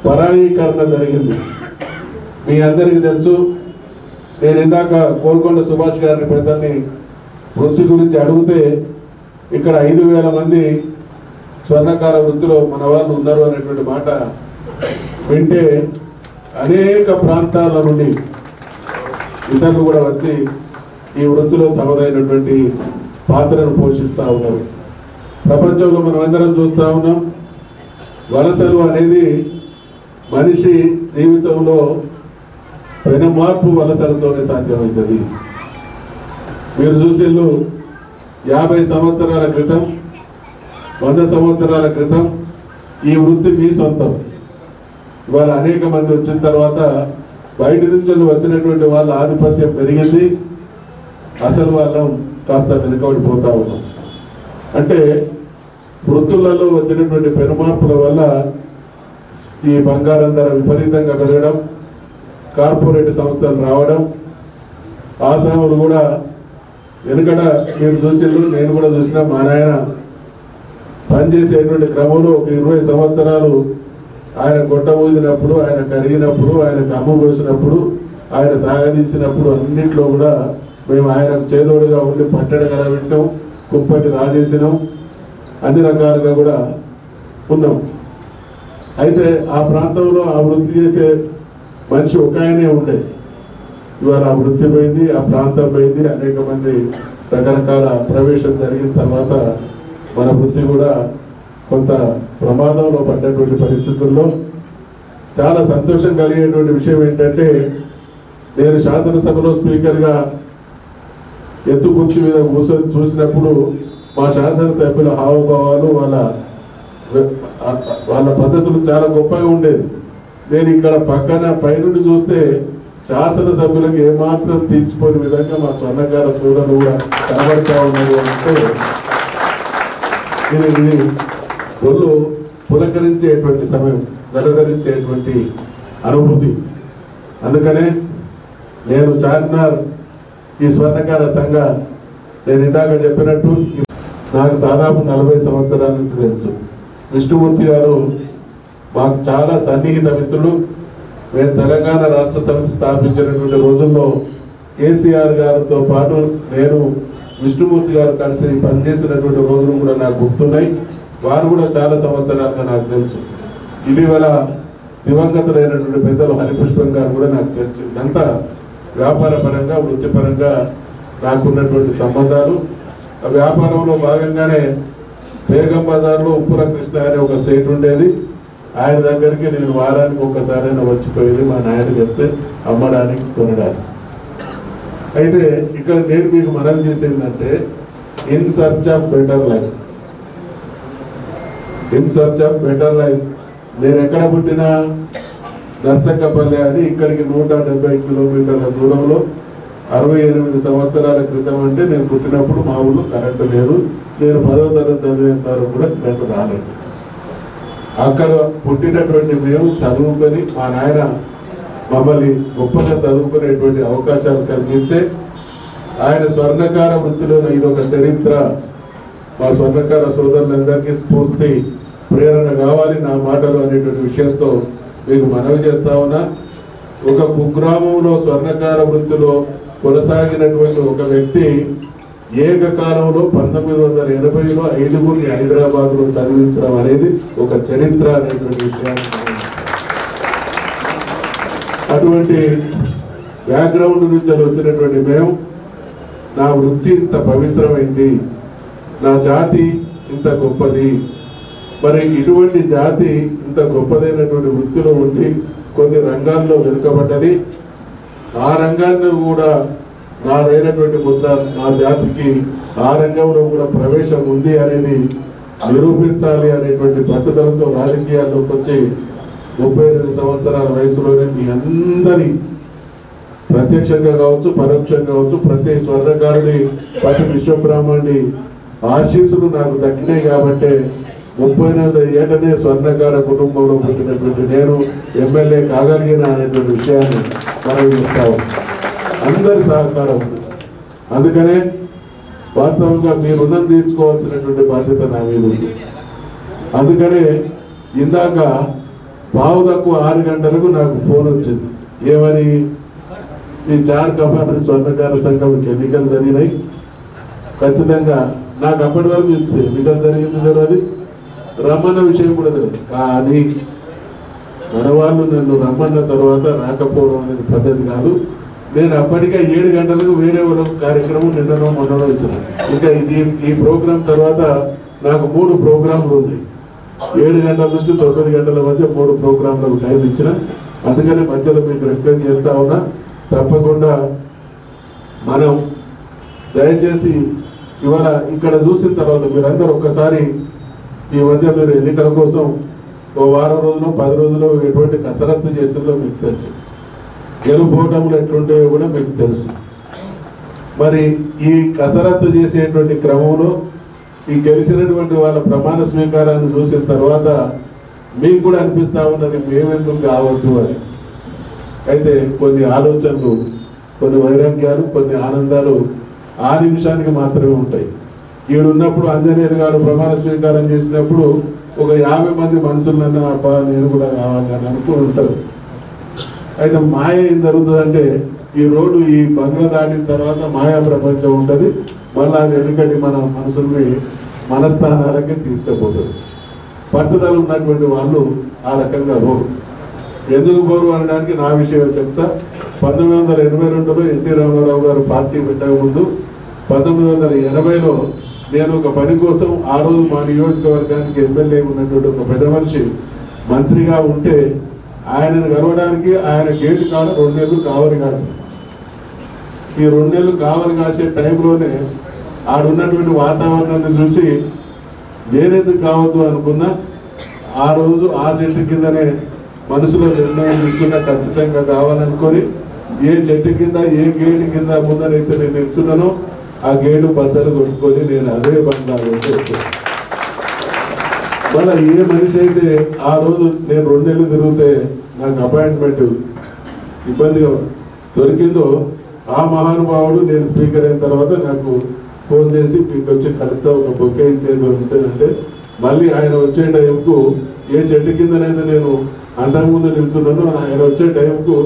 పరాయీకరణ జరిగింది. మీ అందరికీ తెలుసు. నేను ఇందాక కోల్కొండ సుభాష్ గారిని పెద్దల్ని వృత్తి గురించి అడిగితే ఇక్కడ 5,000 మంది స్వర్ణకార వృత్తిలో మన వాళ్ళు ఉన్నారు అనేటువంటి మాట వింటే అనేక ప్రాంతాల నుండి ఇతరులు కూడా వచ్చి ఈ వృత్తిలో తమదైనటువంటి పాత్రను పోషిస్తూ ఉన్నారు. ప్రపంచంలో మనం అందరం చూస్తూ ఉన్నాం. వలసలు అనేది మనిషి జీవితంలో పెను మార్పు వలసలతోనే సాధ్యమవుతుంది. మీరు చూసిళ్ళు 50 సంవత్సరాల క్రితం 100 సంవత్సరాల క్రితం ఈ వృత్తి మీ సొంతం. ఇవాళ అనేక మంది వచ్చిన తర్వాత బయట నుంచి వచ్చినటువంటి వాళ్ళ ఆధిపత్యం పెరిగింది, అసలు వాళ్ళం కాస్త వెనుకబడిపోతా ఉన్నాం. అంటే వృత్తులలో వచ్చినటువంటి పెనుమార్పుల వల్ల ఈ బంగారం ధర విపరీతంగా పెరగడం, కార్పొరేట్ సంస్థలు రావడం, ఆసాములు కూడా వెనుకట మీరు చూసిండ్రు, నేను కూడా చూసిన, మా నాయన పనిచేసేటువంటి క్రమంలో ఒక 20 సంవత్సరాలు ఆయన గొట్ట ఊదినప్పుడు, ఆయన కరిగినప్పుడు, ఆయన కమ్ము పోసినప్పుడు, ఆయన సాగదీసినప్పుడు అన్నింటిలో కూడా మేము ఆయనకు చేదోడుగా ఉండి పట్టడి కలబెట్టాం, కుప్పటి రాజేసినాం, అన్ని రకాలుగా కూడా ఉన్నాం. అయితే ఆ ప్రాంతంలో ఆ వృత్తి చేసే మనిషి ఒక ఆయనే ఉండే. ఇవాళ ఆ వృత్తి పోయింది, ఆ ప్రాంతం పోయింది, అనేక మంది రకరకాల ప్రవేశం జరిగిన తర్వాత మన వృత్తి కూడా కొంత ప్రమాదంలో పడ్డటువంటి పరిస్థితుల్లో చాలా సంతోషం కలిగేటువంటి విషయం ఏంటంటే, నేను శాసనసభలో స్పీకర్గా ఎత్తు కుర్చీ మీద కూర్చొని చూసినప్పుడు మా శాసనసభ్యుల హావభావాలు వాళ్ళ పద్ధతులు చాలా గొప్పగా ఉండేది. నేను ఇక్కడ పక్కన పైనుండి చూస్తే శాసనసభ్యులకు ఏమాత్రం తీసిపోయిన విధంగా మా స్వర్ణకార సోదరులు కూడా కనబడతా ఉన్నారు. అంటే ఇది ఒళ్ళు పులకరించేటువంటి సమయం, జలధరించేటువంటి అనుభూతి. అందుకనే నేను చార్మినార్ ఈ స్వర్ణకార సంఘ నేను ఇందాక చెప్పినట్టు నాకు దాదాపు 40 సంవత్సరాల నుంచి తెలుసు. విష్ణుమూర్తి గారు మాకు చాలా సన్నిహిత మిత్రులు. మేము తెలంగాణ రాష్ట్ర సమితి స్థాపించినటువంటి రోజుల్లో కేసీఆర్ గారితో పాటు నేను విష్ణుమూర్తి గారు కలిసి పనిచేసినటువంటి రోజులు కూడా నాకు గుర్తున్నాయి. వారు కూడా చాలా సంవత్సరాలుగా నాకు తెలుసు. ఇటీవల దివంగతులైనటువంటి పెద్దలు హరిపుష్పం గారు కూడా నాకు తెలుసు. ఇదంతా వ్యాపార పరంగా, వృత్తిపరంగా నాకున్నటువంటి సంబంధాలు. ఆ వ్యాపారంలో భాగంగానే బేగం బజార్లో ఉప్పుల కృష్ణ అనే ఒక సేట్ ఉండేది. ఆయన దగ్గరికి నేను వారానికి ఒక్కసారైనా వచ్చిపోయేది, మా నాయన చెప్తే అమ్మడానికి, కొనడానికి. అయితే ఇక్కడ నేను మీకు మనవి చేసేందంటే, in search of better life, in search of better life. నేను ఎక్కడ పుట్టినా నర్సక్కపల్లె అని ఇక్కడికి 170 కిలోమీటర్ల దూరంలో 68 సంవత్సరాల క్రితం. అంటే నేను పుట్టినప్పుడు మా ఊళ్ళో కరెంటు లేదు. నేను 10వ తరగతి చదివేంత వరకు కూడా కరెంటు రాలేదు. అక్కడ పుట్టినటువంటి మేము చదువుకొని మా నాయన మమ్మల్ని గొప్పగా చదువుకునేటువంటి అవకాశాలు కలిగిస్తే, ఆయన స్వర్ణకార వృత్తిలో ఇదొక చరిత్ర. మా స్వర్ణకార సోదరులందరికీ స్ఫూర్తి, ప్రేరణ కావాలి నా మాటలు అనేటువంటి విషయంతో మీకు మనవి చేస్తా ఉన్నా. ఒక కుగ్రామంలో స్వర్ణకార వృత్తిలో కొనసాగినటువంటి ఒక వ్యక్తి ఏకకాలంలో 1980లో 5గురిని హైదరాబాద్లో చదివించడం అనేది ఒక చరిత్ర అనేటువంటి విషయాన్ని, అటువంటి బ్యాక్గ్రౌండ్ నుంచి వచ్చినటువంటి మేము, నా వృత్తి ఇంత పవిత్రమైంది, నా జాతి ఇంత గొప్పది, మరి ఇటువంటి జాతి ఇంత గొప్పదైనటువంటి వృత్తిలో ఉండి కొన్ని రంగాల్లో వెనుకబడ్డది, ఆ రంగాన్ని కూడా నాదైనటువంటి ముద్ర, నా జాతికి ఆ రంగంలో కూడా ప్రవేశం ఉంది అనేది నిరూపించాలి అనేటువంటి పట్టుదలతో రాజకీయాల్లోకి వచ్చి 38 సంవత్సరాల వయసులోనే మీ అందరి ప్రత్యక్షంగా కావచ్చు, పరోక్షంగా కావచ్చు, ప్రతి స్వర్ణకారుని, ప్రతి విశ్వబ్రాహ్మణుని ఆశీస్సులు నాకు దక్కినాయి. కాబట్టి 38 ఏటనే స్వర్ణకార కుటుంబంలో పుట్టినటువంటి నేను ఎమ్మెల్యే కాగలిగిన అనేటువంటి విషయాన్ని మనం చూస్తాము. అందరి సహకారం ఉంది. అందుకనే వాస్తవంగా మీ రుణం తీర్చుకోవాల్సినటువంటి బాధ్యత నా మీద ఉంది. అందుకనే ఇందాక 6 గంటలకు నాకు ఫోన్ వచ్చింది. ఏమని? ఈ జార్ఖండ్ స్వర్ణకార సంఘం ఎన్నికలు జరిగినాయి, ఖచ్చితంగా నాకు అప్పటి వరకు ఎన్నికలు జరిగింది తెలియదు, రమ్మన్న విషయం కూడా తెలియదు. కానీ మన వాళ్ళు నన్ను రమ్మన్న తర్వాత రాకపోవడం అనేది పద్ధతి కాదు. నేను అప్పటికే 7 గంటలకు వేరే కార్యక్రమం నిన్ననో మొన్ననో ఇచ్చిన. ఇంకా ఈ ప్రోగ్రాం తర్వాత నాకు 3 ప్రోగ్రాంలు ఉన్నాయి. 7 గంటల నుంచి 9 గంటల మధ్య 3 ప్రోగ్రాంలకు టైం ఇచ్చిన. అందుకని మధ్యలో మీకు రిక్వెస్ట్ చేస్తా ఉన్నా, తప్పకుండా మనం దయచేసి ఇవాళ ఇక్కడ చూసిన తర్వాత మీరందరూ ఒక్కసారి ఈ మధ్య మీరు ఎన్నికల కోసం ఓ వారం రోజులు 10 రోజులు ఎటువంటి కసరత్తు చేసిందో మీకు తెలుసు, గెలుపోవటములు ఎట్లుంటాయో కూడా మీకు తెలుసు. మరి ఈ కసరత్తు చేసేటువంటి క్రమంలో ఈ గెలిచినటువంటి వాళ్ళ ప్రమాణ స్వీకారాన్ని చూసిన తర్వాత మీకు కూడా అనిపిస్తూ ఉన్నది మేమెందుకు కావద్దు అని. అయితే కొన్ని ఆలోచనలు, కొన్ని వైరాగ్యాలు, కొన్ని ఆనందాలు ఆ నిమిషానికి మాత్రమే ఉంటాయి. ఈడున్నప్పుడు ఆంజనేయులు గారు ప్రమాణ స్వీకారం చేసినప్పుడు ఒక 50 మంది మనుషులన్నా అబ్బా నేను కూడా కావాలి అని అనుకుని ఉంటారు. అయితే మాయ ఏం జరుగుతుందంటే ఈ రోడ్డు ఈ బంగ్లా దాటిన తర్వాత మాయా ప్రపంచం ఉంటుంది, మళ్ళీ అది వెనుకటి మన మనుషుల్ని మనస్థానాలకి తీసుకుపోతుంది. పట్టుదల ఉన్నటువంటి వాళ్ళు ఆ రకంగా పోరు. ఎందుకు పోరు అనడానికి నా విషయం చెప్తా. 1982లో ఎన్టీ రామారావు గారు పార్టీ పెట్టక ముందు 1980లో నేను ఒక పని కోసం ఆ రోజు మా నియోజకవర్గానికి ఎమ్మెల్యే ఉన్నటువంటి ఒక పెద్ద మనిషి మంత్రిగా ఉంటే ఆయనను కలవడానికి ఆయన గేటు కాడ 2 నెలలు కావలి కాసి, ఈ 2 నెలలు కావలి కాసే టైంలోనే ఆడున్నటువంటి వాతావరణాన్ని చూసి నేనెందుకు కావద్దు అనుకున్నా. ఆ రోజు ఆ చెట్టు కిందనే మనసులో నిర్ణయం తీసుకున్నా ఖచ్చితంగా కావాలనుకొని ఏ చెట్టు కింద ఏ గేటు కింద ముందరైతే నేను నిల్చున్నానో ఆ గేటు బద్దలు కొట్టుకొని నేను అదే బంగ్లాలో వచ్చాను. మళ్ళీ ఏ మనిషి అయితే ఆ రోజు నేను 2 నెలలు తిరిగితే నాకు అపాయింట్మెంట్ ఇబ్బందిగా దొరికిందో ఆ మహానుభావుడు నేను స్పీకర్ అయిన తర్వాత నాకు ఫోన్ చేసి మీకు వచ్చి కలిస్తా ఒక బొకే ఇచ్చేది ఉంటుందంటే మళ్ళీ ఆయన వచ్చే టైంకు ఏ చెట్టు కిందనైతే నేను అంతకుముందు నిల్చున్నాను ఆయన వచ్చే టైంకు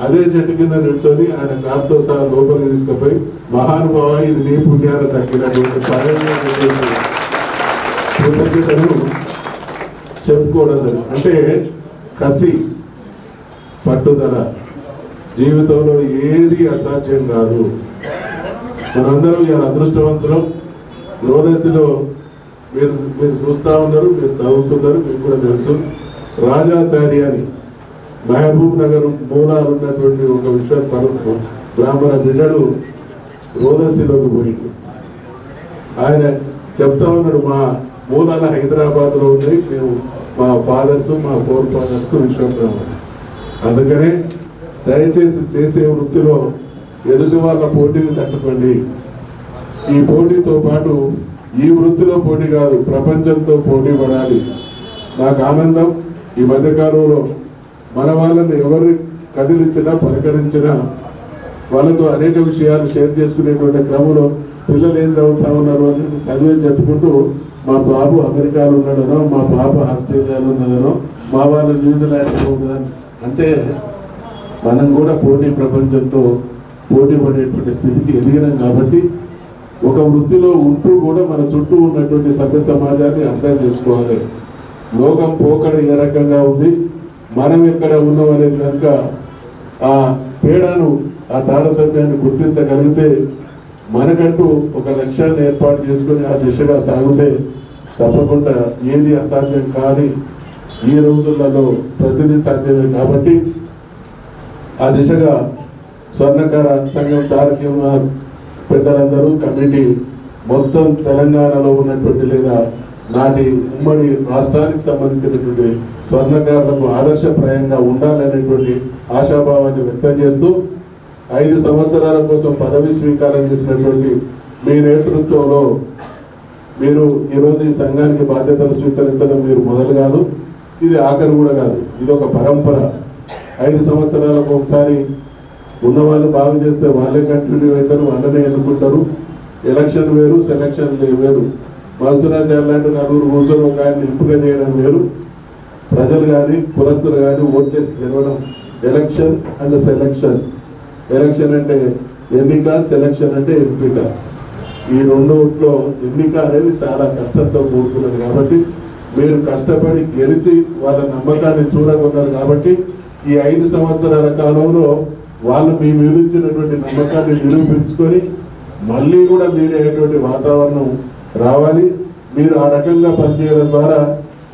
అదే చెట్టు కింద నిల్చొని ఆయన కారుతో సహా లోపలికి తీసుకుపోయి మహానుభావ ఇది నీ పుణ్యాన్ని తగ్గినటువంటి కృతజ్ఞతను చెప్పుకోవడం. అంటే కసి, పట్టుదల, జీవితంలో ఏది అసాధ్యం కాదు. మనందరం ఇలా అదృష్టవంతులం. రోదశిలో మీరు చూస్తూ ఉన్నారు, మీరు చదువుతున్నారు, మీకు కూడా తెలుసు. రాజాచారి అని మహబూబ్ నగర్ మూలాలు ఉన్నటువంటి ఒక బ్రాహ్మణ బిడ్డడు రోదశిలోకి పోయిండు. ఆయన చెప్తా ఉన్నాడు మా మూలాల హైదరాబాద్లో ఉన్నాయి, మేము మా ఫాదర్స్ మా ఫోర్ ఫాదర్స్ విశ్వబ్రాహ్మణ. అందుకనే దయచేసి చేసే వృత్తిలో ఎదుటి వాళ్ళ పోటీని తట్టుకోండి. ఈ పోటీతో పాటు ఈ వృత్తిలో పోటీ కాదు, ప్రపంచంతో పోటీ పడాలి. నాకు ఆనందం ఈ మధ్యకాలంలో మన వాళ్ళని ఎవరిని కదిలించినా పలకరించినా వాళ్ళతో అనేక విషయాలు షేర్ చేసుకునేటువంటి క్రమంలో పిల్లలు ఏం చదువుతా ఉన్నారు అని చదివే చెప్పుకుంటూ మా బాబు అమెరికాలో ఉన్నాడనో, మా పాప ఆస్ట్రేలియాలో ఉన్నదనో, మా వాళ్ళు న్యూజిలాండ్లో ఉన్నదని. అంటే మనం కూడా పోటీ ప్రపంచంతో పోటీ పడేటువంటి స్థితికి ఎదిగినాం. కాబట్టి ఒక వృత్తిలో ఉంటూ కూడా మన చుట్టూ ఉన్నటువంటి సభ్య సమాజాన్ని అర్థం చేసుకోవాలి. లోకం పోకడ ఏ రకంగా ఉంది, మనం ఎక్కడ ఉన్నాం అనేది కనుక ఆ తేడాను, ఆ తారతమ్యాన్ని గుర్తించగలిగితే మనకంటూ ఒక లక్ష్యాన్ని ఏర్పాటు చేసుకుని ఆ దిశగా సాగితే తప్పకుండా ఏది అసాధ్యం కానీ ఈ రోజులలో ప్రతిదీ సాధ్యమే. కాబట్టి ఆ దిశగా స్వర్ణకార సంఘం చారకీయ పెద్దలందరూ కమిటీ మొత్తం తెలంగాణలో ఉన్నటువంటి లేదా నాటి ఉమ్మడి రాష్ట్రానికి సంబంధించినటువంటి స్వర్ణకారులకు ఆదర్శప్రాయంగా ఉండాలనేటువంటి ఆశాభావాన్ని వ్యక్తం చేస్తూ 5 సంవత్సరాల కోసం పదవి స్వీకారం చేసినటువంటి మీ నేతృత్వంలో మీరు ఈరోజు ఈ సంఘానికి బాధ్యతలు స్వీకరించడం మీరు మొదలు కాదు, ఇది ఆఖరి కూడా కాదు, ఇది ఒక పరంపర. 5 సంవత్సరాలకు ఒకసారి ఉన్నవాళ్ళు బాగు చేస్తే వాళ్ళే కంటిన్యూ అవుతారు, వాళ్ళనే ఎన్నుకుంటారు. ఎలక్షన్ వేరు, సెలక్షన్ వేరు. మత్స్యరాజు లాంటి 4 కూర్చొని ఒక ఆయన ఎంపిక చేయడం వేరు, ప్రజలు కానీ కులస్తులు కానీ ఓట్లేసి గెలవడం. Election and selection. ఎలక్షన్ అంటే ఎన్నిక, సెలక్షన్ అంటే ఎంపిక. ఈ రెండుట్లో ఎన్నిక అనేది చాలా కష్టంతో కూడుకున్నది. కాబట్టి మీరు కష్టపడి గెలిచి వాళ్ళ నమ్మకాన్ని చూడగొన్నారు. కాబట్టి ఈ 5 సంవత్సరాల కాలంలో వాళ్ళు మీ మీద ఇచ్చినటువంటి నమ్మకాన్ని నిరూపించుకొని మళ్ళీ కూడా మీరేటువంటి వాతావరణం రావాలి. మీరు ఆ రకంగా పనిచేయడం ద్వారా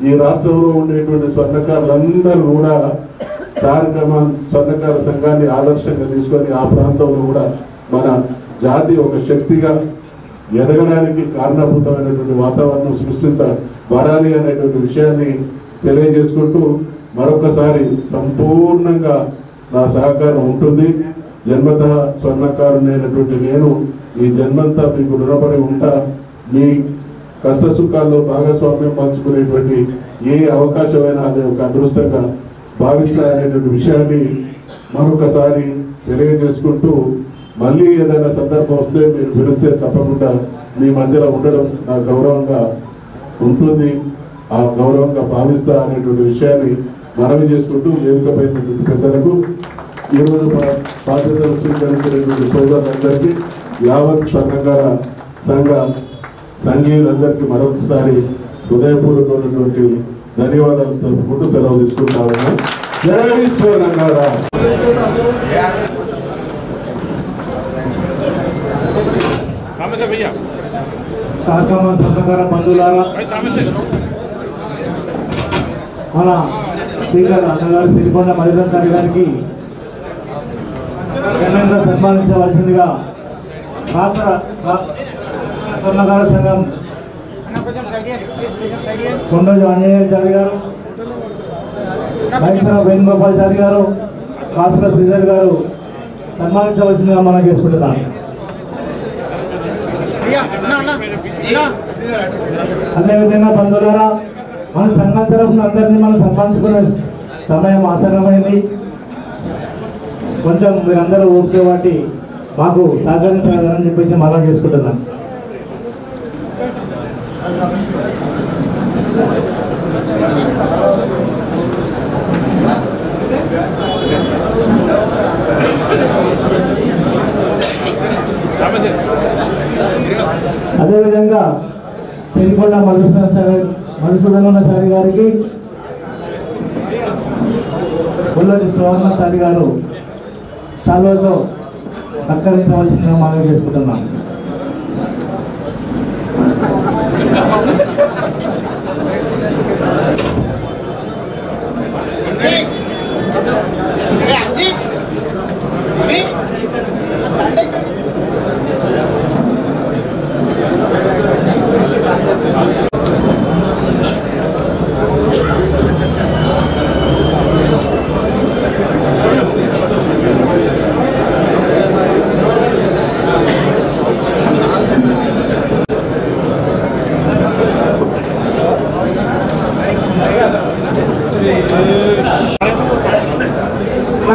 ఈ రాష్ట్రంలో ఉండేటువంటి స్వర్ణకారులందరూ కూడా చారకమాన్ స్వర్ణకార సంఘాన్ని ఆదర్శంగా తీసుకొని ఆ ప్రాంతంలో కూడా మన జాతి ఒక శక్తిగా ఎదగడానికి కారణభూతమైనటువంటి వాతావరణం సృష్టించబడాలి అనేటువంటి విషయాన్ని తెలియజేసుకుంటూ మరొకసారి సంపూర్ణంగా నా సహకారం ఉంటుంది. జన్మత స్వర్ణకారునైనటువంటి నేను ఈ జన్మంతా మీకు రుణపడి ఉంటా. మీ కష్ట సుఖాల్లో భాగస్వామ్యం పంచుకునేటువంటి ఏ అవకాశమైనా అదే ఒక అదృష్టంగా భావిస్తారనేటువంటి విషయాన్ని మరొకసారి తెలియజేసుకుంటూ మళ్ళీ ఏదైనా సందర్భం వస్తే మీరు పిలిస్తే తప్పకుండా మీ మధ్యలో ఉండడం నా గౌరవంగా ఉంటుంది, ఆ గౌరవంగా భావిస్తా అనేటువంటి విషయాన్ని మనవి చేసుకుంటూ వేదికపైనటువంటి పెద్దలకు ఈరోజు బాధ్యతలు స్వీకరించినటువంటి సోదరులందరికీ యావత్ స్వర్ణకార సంఘ సంఘీయులందరికీ మరొకసారి హృదయపూర్వకమైనటువంటి ధన్యవాదాలు తెలుపుకుంటూ సెలవు తీసుకుంటాము. జై స్వర్ణకార. కార్యక్రమం స్వర్ణకార బంధువులారా, మన స్పీకర్ అన్నగారు సిరికొండ మధురంగారి గారికి ఘనంగా సన్మానించవలసిందిగా రాష్ట్ర స్వర్ణకార సంఘం కొండోజు ఆంజనేయాచారి గారు, వైష్ణవ వేణుగోపాల్చారి గారు, కాసుల శ్రీధర్ గారు సన్మానించవలసిందిగా మనం చేసుకుంటున్నాం. అదేవిధంగా బంధువులారా, మన సంఘం తరఫున అందరినీ మనం సన్మానించుకునే సమయం ఆసన్నమైంది. కొంచెం మీరందరూ ఓపిక బట్టి మాకు సహకరించగలరని చెప్పేసి మనం చేసుకుంటున్నాం. అదేవిధంగా సిరికొండ మధుసూదనాచారి గారికి పుల్లటి సువర్ణాచారి గారు చాలుతో సత్కరించవలసిందిగా మనం చేసుకుంటున్నాం.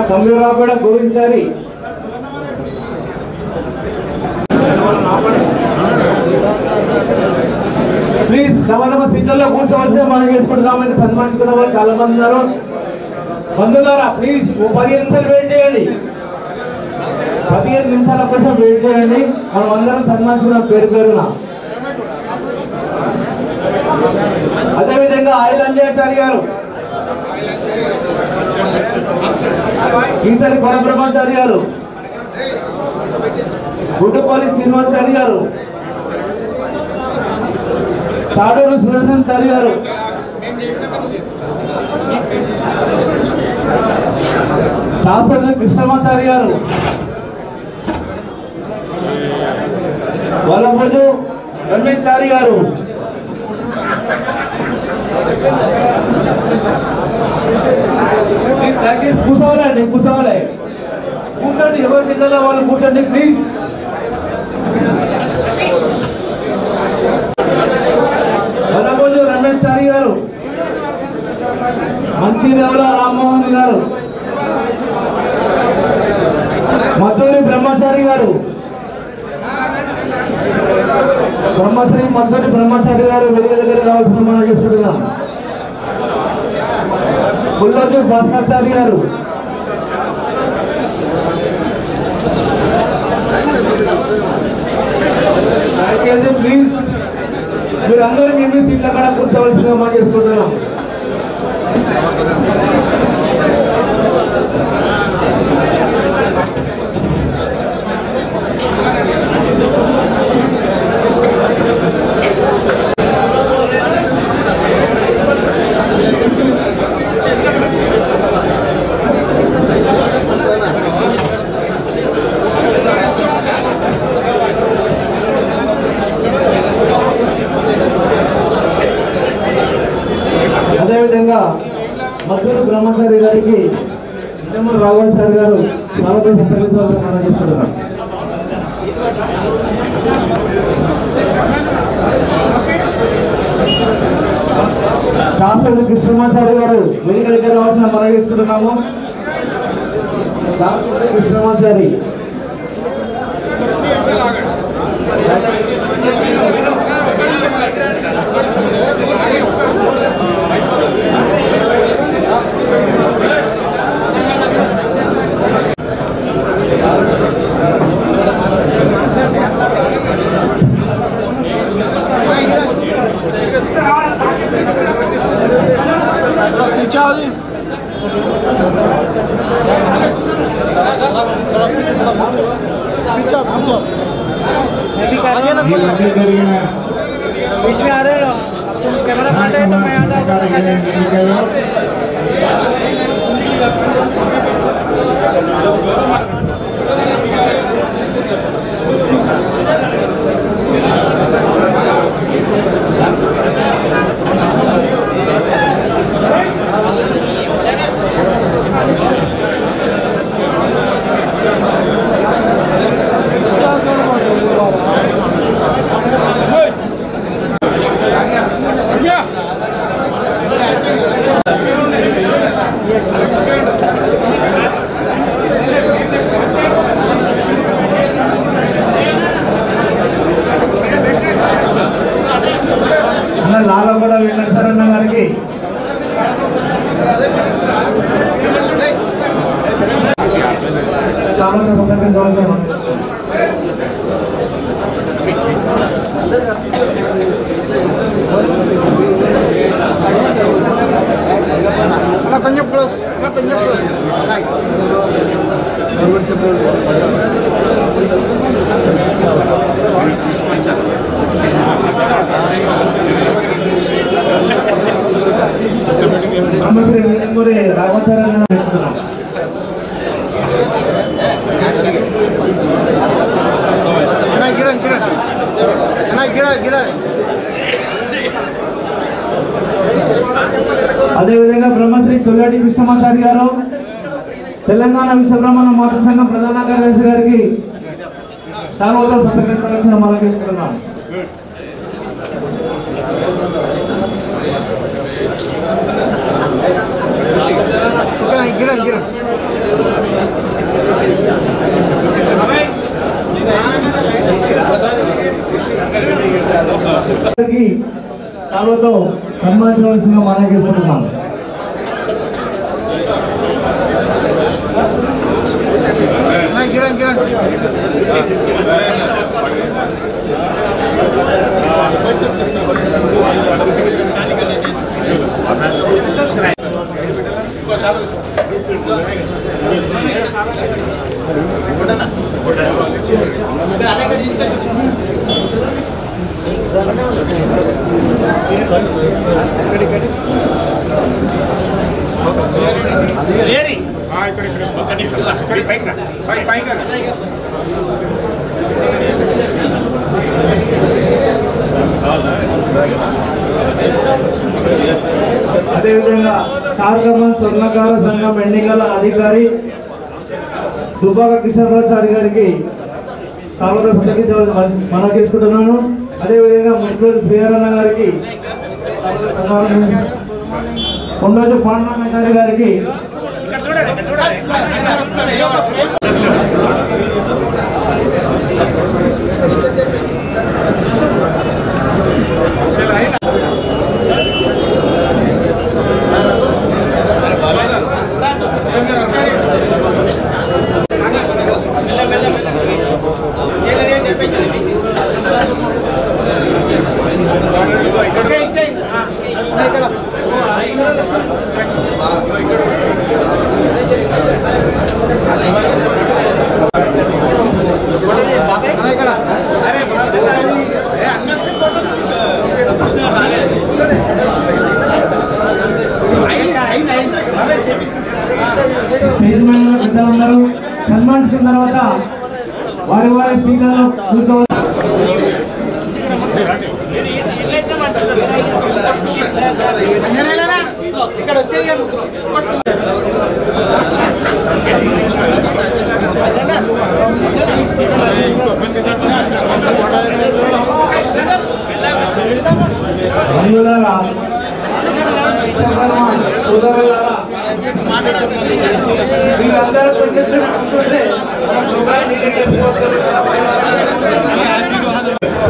కంబీరావు కూడా గోవించారి ప్లీజ్ సమానమ సీట్లలో కూర్చోవలసిన మనం చేసుకుంటున్నామని సన్మానించిన వాళ్ళు చాలా మంది ఉన్నారు. బంధువులారా ప్లీజ్ 15 నిమిషాలు వెయిట్ చేయండి. 15 నిమిషాల కోసం వెయిట్ చేయండి. మనం అందరం సన్మానించుకున్నాం పేరు పేరున. అదేవిధంగా ఆయిల్ అంజయాచారి గారు, ఈసారి కొనబ్రహ్మచారి గారు, గుడ్డుపల్లి శ్రీనివాసాచారి గారు, తాడూరు సుదర్శనాచారి గారు, దాసరి కృష్ణమాచారి గారు, వల్లభోజు రమేశాచారి గారు, దయచేసి కూర్చోవాలండి, కూర్చోవాలి, కూర్చోండి. ఎవరి జిల్లాలో వాళ్ళు కూర్చోండి ప్లీజ్. వల్లభోజు రమేశాచారి గారు, మంచిదేవుల రామ్మోహన్ గారు, మద్దూరి బ్రహ్మచారి గారు, బ్రహ్మశ్రీ మద్దూరి బ్రహ్మచారి గారు వెలుగ దగ్గర రావాల్సిన మనం చేసుకుంటున్నాం. పుల్లొద్దు భాస్కరాచారి గారు, దయచేసి ప్లీజ్ మీరందరూ మీ సీట్ల కాడ కూర్చోవలసిందిగా మనం చేసుకుంటున్నాం. అదేవిధంగా మద్దూరు బ్రహ్మచారి గారికి ఇంటమూరు రాఘవాచారి గారు స్వాగతం చేసుకుంటున్నారు. శాస్త్రి కృష్ణమాచారి గారు వేదిక దగ్గర రావాల్సిన మనం చేసుకుంటున్నాము. శాస్త్రి కృష్ణమాచారి बीच में आ रहे हो तुम कैमरा काटे तो मैं आता లాలగొండ వెంకటేశ్వరన్న గారికి చాలా అదేవిధంగా బ్రహ్మశ్రీ చొల్లటి కృష్ణమాచారి గారు తెలంగాణ విశ్వబ్రహ్మణ మాతృ సంఘం ప్రధాన కార్యదర్శి గారికి శాల్వాతో సత్కరించాల్సిన మనం తీసుకుంటున్నాం. శాల్వాతో సన్మానించవలసిందిగా మనం చేసుకుంటున్నాం. అదేవిధంగా చార్కమన్ స్వర్ణకార సంఘం ఎన్నికల అధికారి దుబ్బాక కిషోరాచారి గారికి మనం తీసుకుంటున్నాను. అదేవిధంగా ముఖ్యమంత్రి శ్రీహరణ గారికి, కొండోజు పాండాచారి గారికి, పెద్దలందరూ సన్మానించిన తర్వాత వారి వారి స్పీకర్లు కూర్చోవాలి.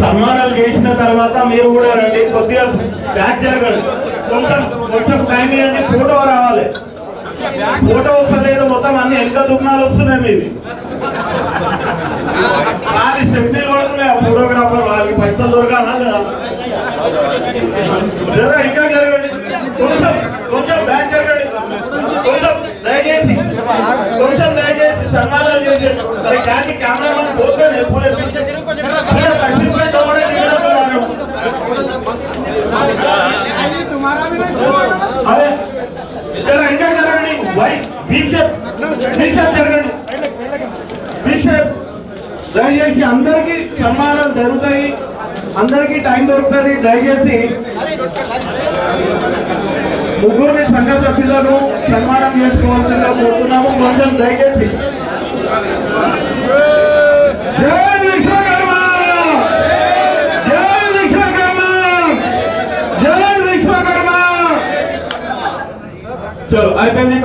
సన్మానాలు చేసిన తర్వాత మీరు కూడా రండి, కొద్దిగా బ్యాక్ జరగండి, కొంచెం టైం ఇవ్వండి, ఫోటో రావాలి. ఫోటో వస్తలేదు, మొత్తం అన్ని ఎంత దుఃఖాలు వస్తున్నాయి మీవి. అది స్టెప్నీలు పడుతున్నాయి, ఆ ఫోటోగ్రాఫర్ వాళ్ళకి పైసలు దొరకాలా లేదా? ఇంకా జరగండి, కొంచెం బ్యాక్ జరగండి, దయచేసి సన్మానాలు చేసేది. కానీ కెమెరామెన్ పోతాను అదే ఇంకా జరగండి, జరగండి. దయచేసి అందరికీ సన్మానాలు జరుగుతాయి, అందరికీ టైం దొరుకుతుంది. దయచేసి ముగ్గురిని సంఘ సభ్యులను సన్మానం చేసుకోవాల్సిందిగా కోరుతున్నాము. కొంచెం దయచేసి జై విశ్వకర్మ, జై విశ్వకర్మ, జై విశ్వకర్మ. చలో అయిపోయింది.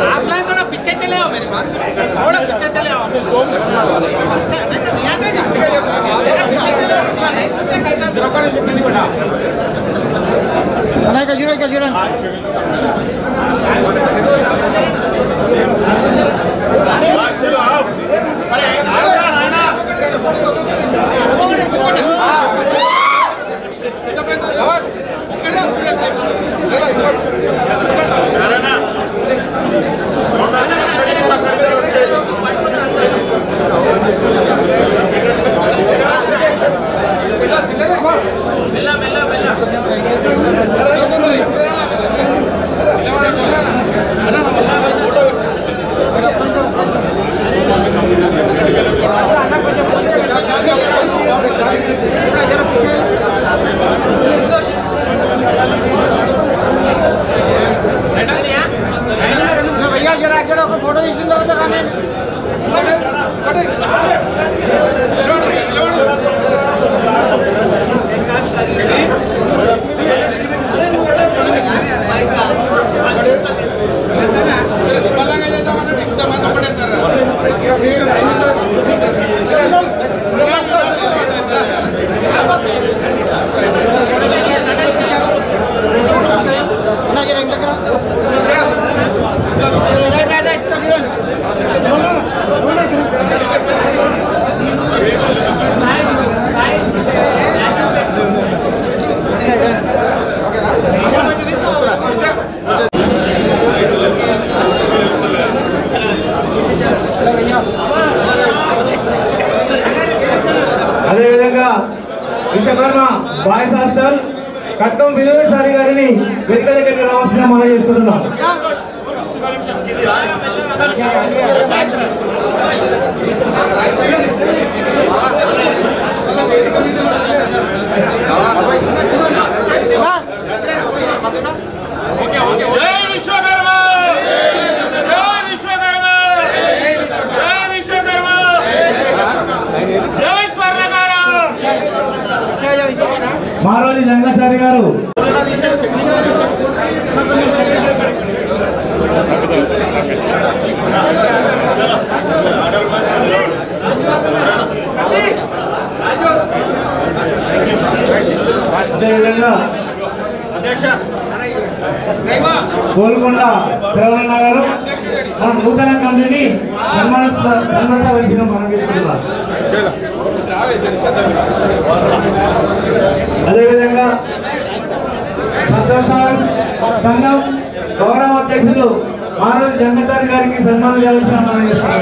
आप लाइन थोड़ा पीछे चले आओ, मेरे पास थोड़ा पीछे चले आओ। अच्छा नहीं तो नहीं आते, पीछे चले आओ, नहीं सोचते कैसा द्रौपदी ने शक्ति नहीं बढ़ा बनाए का जीरो चलो आओ। अरे మెల్ల అదేవిధంగా విశ్వకర్మ బాయ్స్ హాస్టల్ కట్టం విజయసారి గారిని వేదిక దగ్గరికి రావాల్సిన మనం చేస్తున్నాం. జై విశ్వకర్మ జై విశ్వకర్మ జై విశ్వకర్మ జై స్వర్ణకార మారోజు జంగాచారి గారు అదేవిధంగా గోల్కొండ శ్రవణ గారు మన నూతన కమిటీని సన్మానించిన మనం తీసుకుంటున్నాం. అదేవిధంగా సంఘం గౌరవ అధ్యక్షులు మారోజు జంగాచారి గారికి సన్మానం చేయాల్సిన మనం చేస్తున్నాం.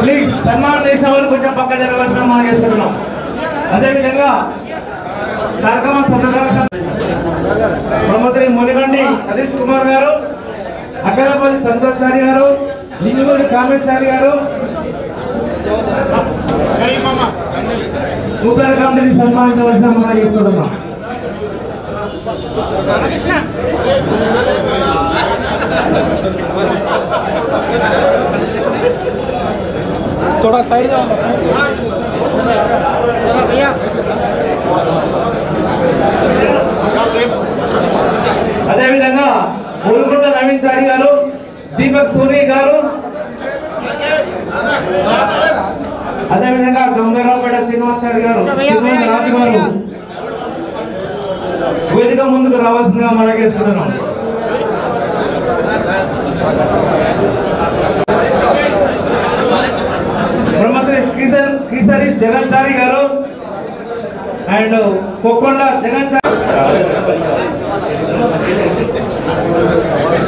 ప్లీజ్ సన్మానం చేసిన వాళ్ళు కొంచెం పక్క జరగవలసిన మనం చేసుకుంటున్నాం. అదేవిధంగా కార్యక్రమ సందర్భంగా ప్రొఫెసర్ మునిగండి సతీష్ కుమార్ గారు, అక్కడపల్లి సంతోషారి గారు, లింగుడి కామేశ్వరి గారు నూతన కమిటీని సన్మానించవలసిన మనం చేసుకుంటున్నాం. थोड़ा साइड जाओ అదేవిధంగా గోల్కొండ నవీన్ చారి గారు, దీపక్ సూరి గారు, అదేవిధంగా గంభీరావుపేట శ్రీనివాసారి గారు, రాజు గారు వేదిక ముందుకు రావాల్సిందిగా మనకేసుకుంటున్నాం. బ్రహ్మశ్రీ కిసరి జగన్చారి గారు అండ్ కొక్కొండ జగన్చారి,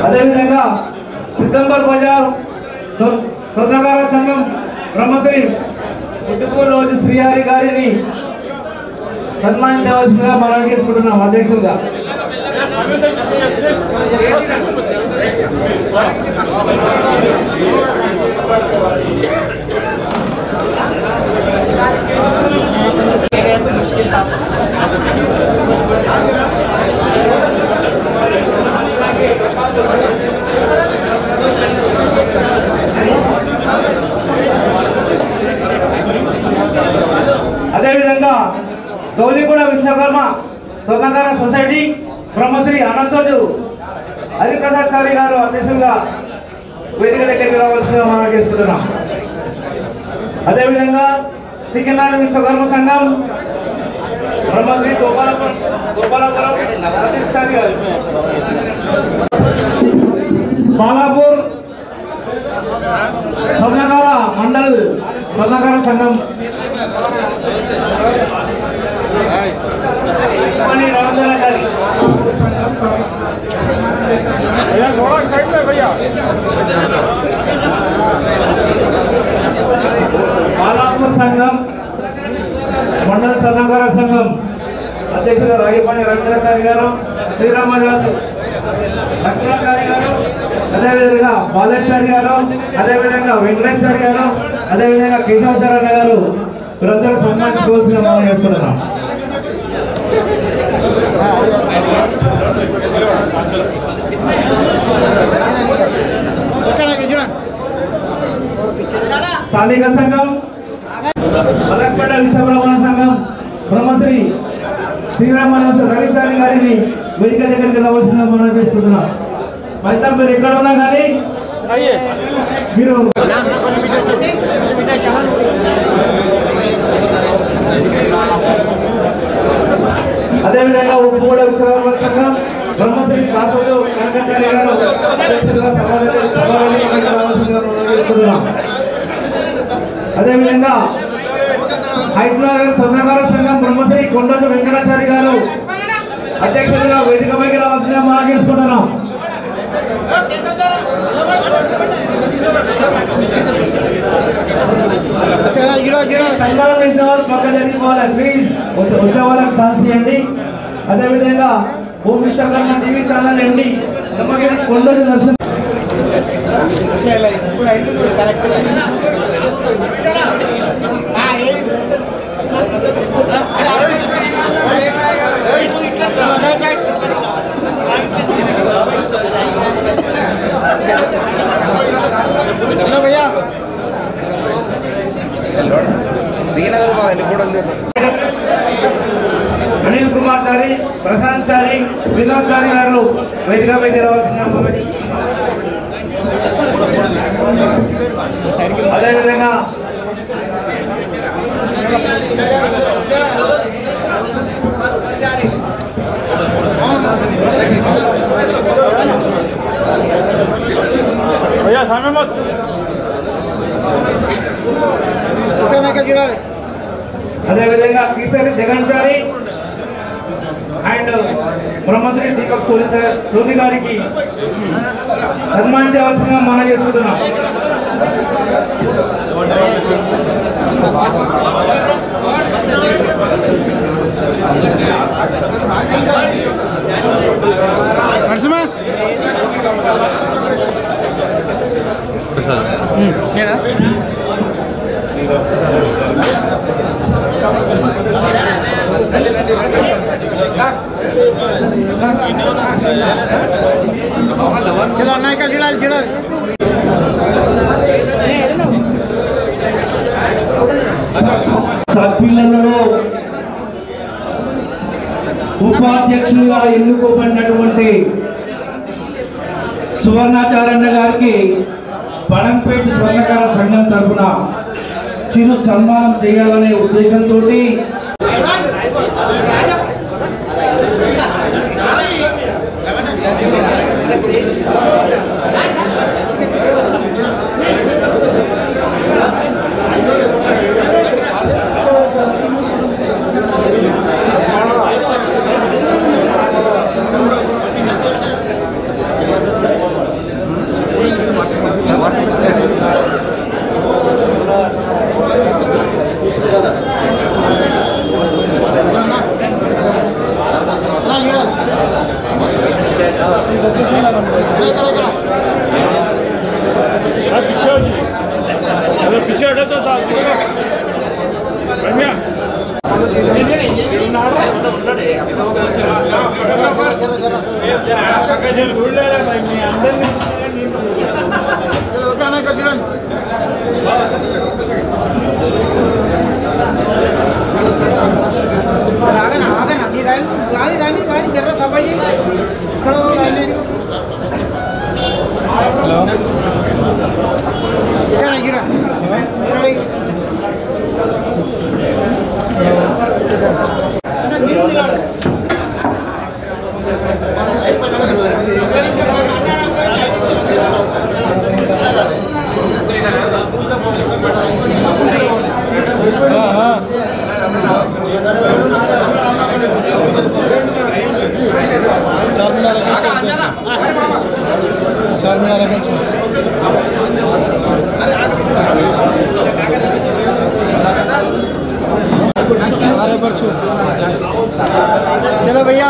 అదేవిధంగా సిద్ధంబర్ బజార్ స్వర్ణకార సంఘం బ్రహ్మశ్రీ పుట్టుకూరు రోజు శ్రీహరి గారిని సన్మానించవలసిందిగా మనం చేసుకుంటున్నాం అధ్యక్షులుగా. అదేవిధంగా గౌలిగూడ విశ్వకర్మ స్వర్ణకార సొసైటీ బ్రహ్మశ్రీ అనంతోజు హరిప్రసాద్ గారు అధ్యక్షులుగా వేదిక దగ్గరికి రావాల్సిందిగా మనం చేసుకుంటున్నాం. అదేవిధంగా సికింద్రాబాద్ విశ్వకర్మ సంఘం బ్రహ్మశ్రీ గోపాలపురం సతీష్ గారు, బాలాపూర్ స్వర్ణకార మండల్ స్వర్ణకార సంఘం బాలాపూర్ సంఘం మండల స్వర్ణకార సంఘం అధ్యక్షులు రాగిపాణి రవీంద్రచారి గారు, శ్రీరామదాసు లక్ష్మణాచారి గారు, అదేవిధంగా బాలాచారి గారు, అదేవిధంగా వెంకటేశ్వరి గారు, అదేవిధంగా కేశవచరణ గారు వీరందరూ సన్మానించుకోవాల్సిన మనం చేస్తున్నాం. స్థానిక సంఘం అలక్పేట విశ్వబ్రహ్మణ సంఘం బ్రహ్మశ్రీ శ్రీరామదాసు రవిచారి గారిని వేదిక దగ్గరికి రావాల్సిందిగా మనం చేసుకుంటున్నాం. మరి మీరు ఎక్కడ ఉన్నా కానీ మీరు అదేవిధంగా ఉప్పుగూడ విశ్వకర్మ సంఘం బ్రహ్మశ్రీ దాసోజు కనకాచార్య గారు అదేవిధంగా హైదరాబాద్ స్వర్ణకార సంఘం బ్రహ్మశ్రీ కొండలు వెంకటాచారి గారు అధ్యక్షులుగా వేదికపైకి రావాల్సిందిగా మనం చేసుకుంటున్నాం. సంఘాలు వేసిన వాళ్ళు పక్క జరిగిపోవాలి ప్లీజ్, వచ్చే వాళ్ళకి ఛాన్స్ ఇవ్వండి. అదేవిధంగా భూమి విశ్వకర్మ టీవీ ఛానల్ ఎండి కొండలు నరసింహ भैया अनिल कुमार चारी, प्रशांत चारी, विनोद चारी गारू वेदिका पे अदे विधंगा भैया सामने मत अदे विधंगा किशोर जगन चारी అండ్ బ్రహ్మశ్రీ దీపక్ సోని గారికి సన్మానించవలసిందిగా మనం చేసుకుంటున్నాం. चलो अन्ना का जिला जिला సభ్యులలో ఉపాధ్యక్షులుగా ఎన్నుకోబడినటువంటి సువర్ణాచార్య గారికి పడంపేట స్వర్ణకార సంఘం తరఫున చిరు సన్మానం చేయాలనే ఉద్దేశంతో चलो भैया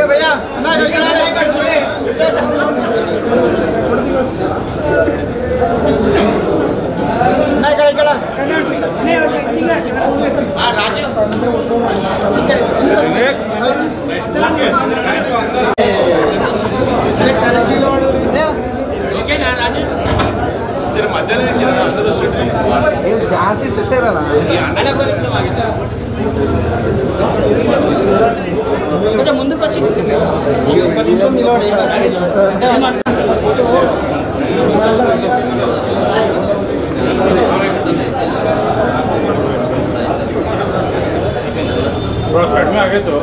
भैया కొంచెం ముందుకు వచ్చి ఒక నిమిషం నిలబడి थोड़ा साइड में आगे तो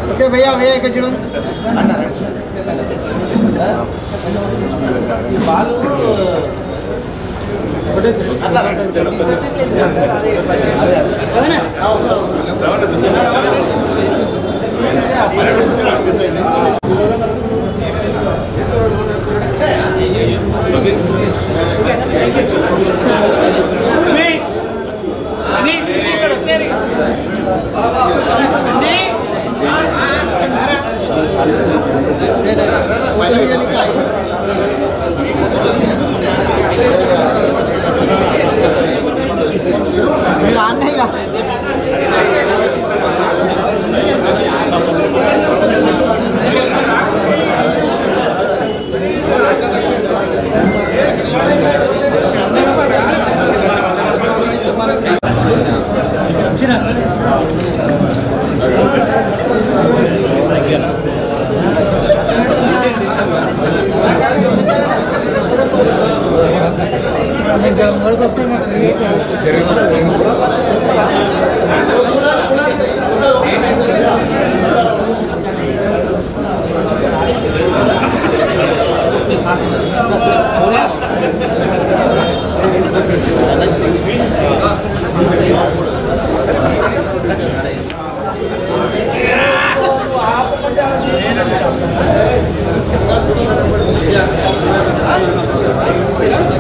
ओके भैया भैया एक आप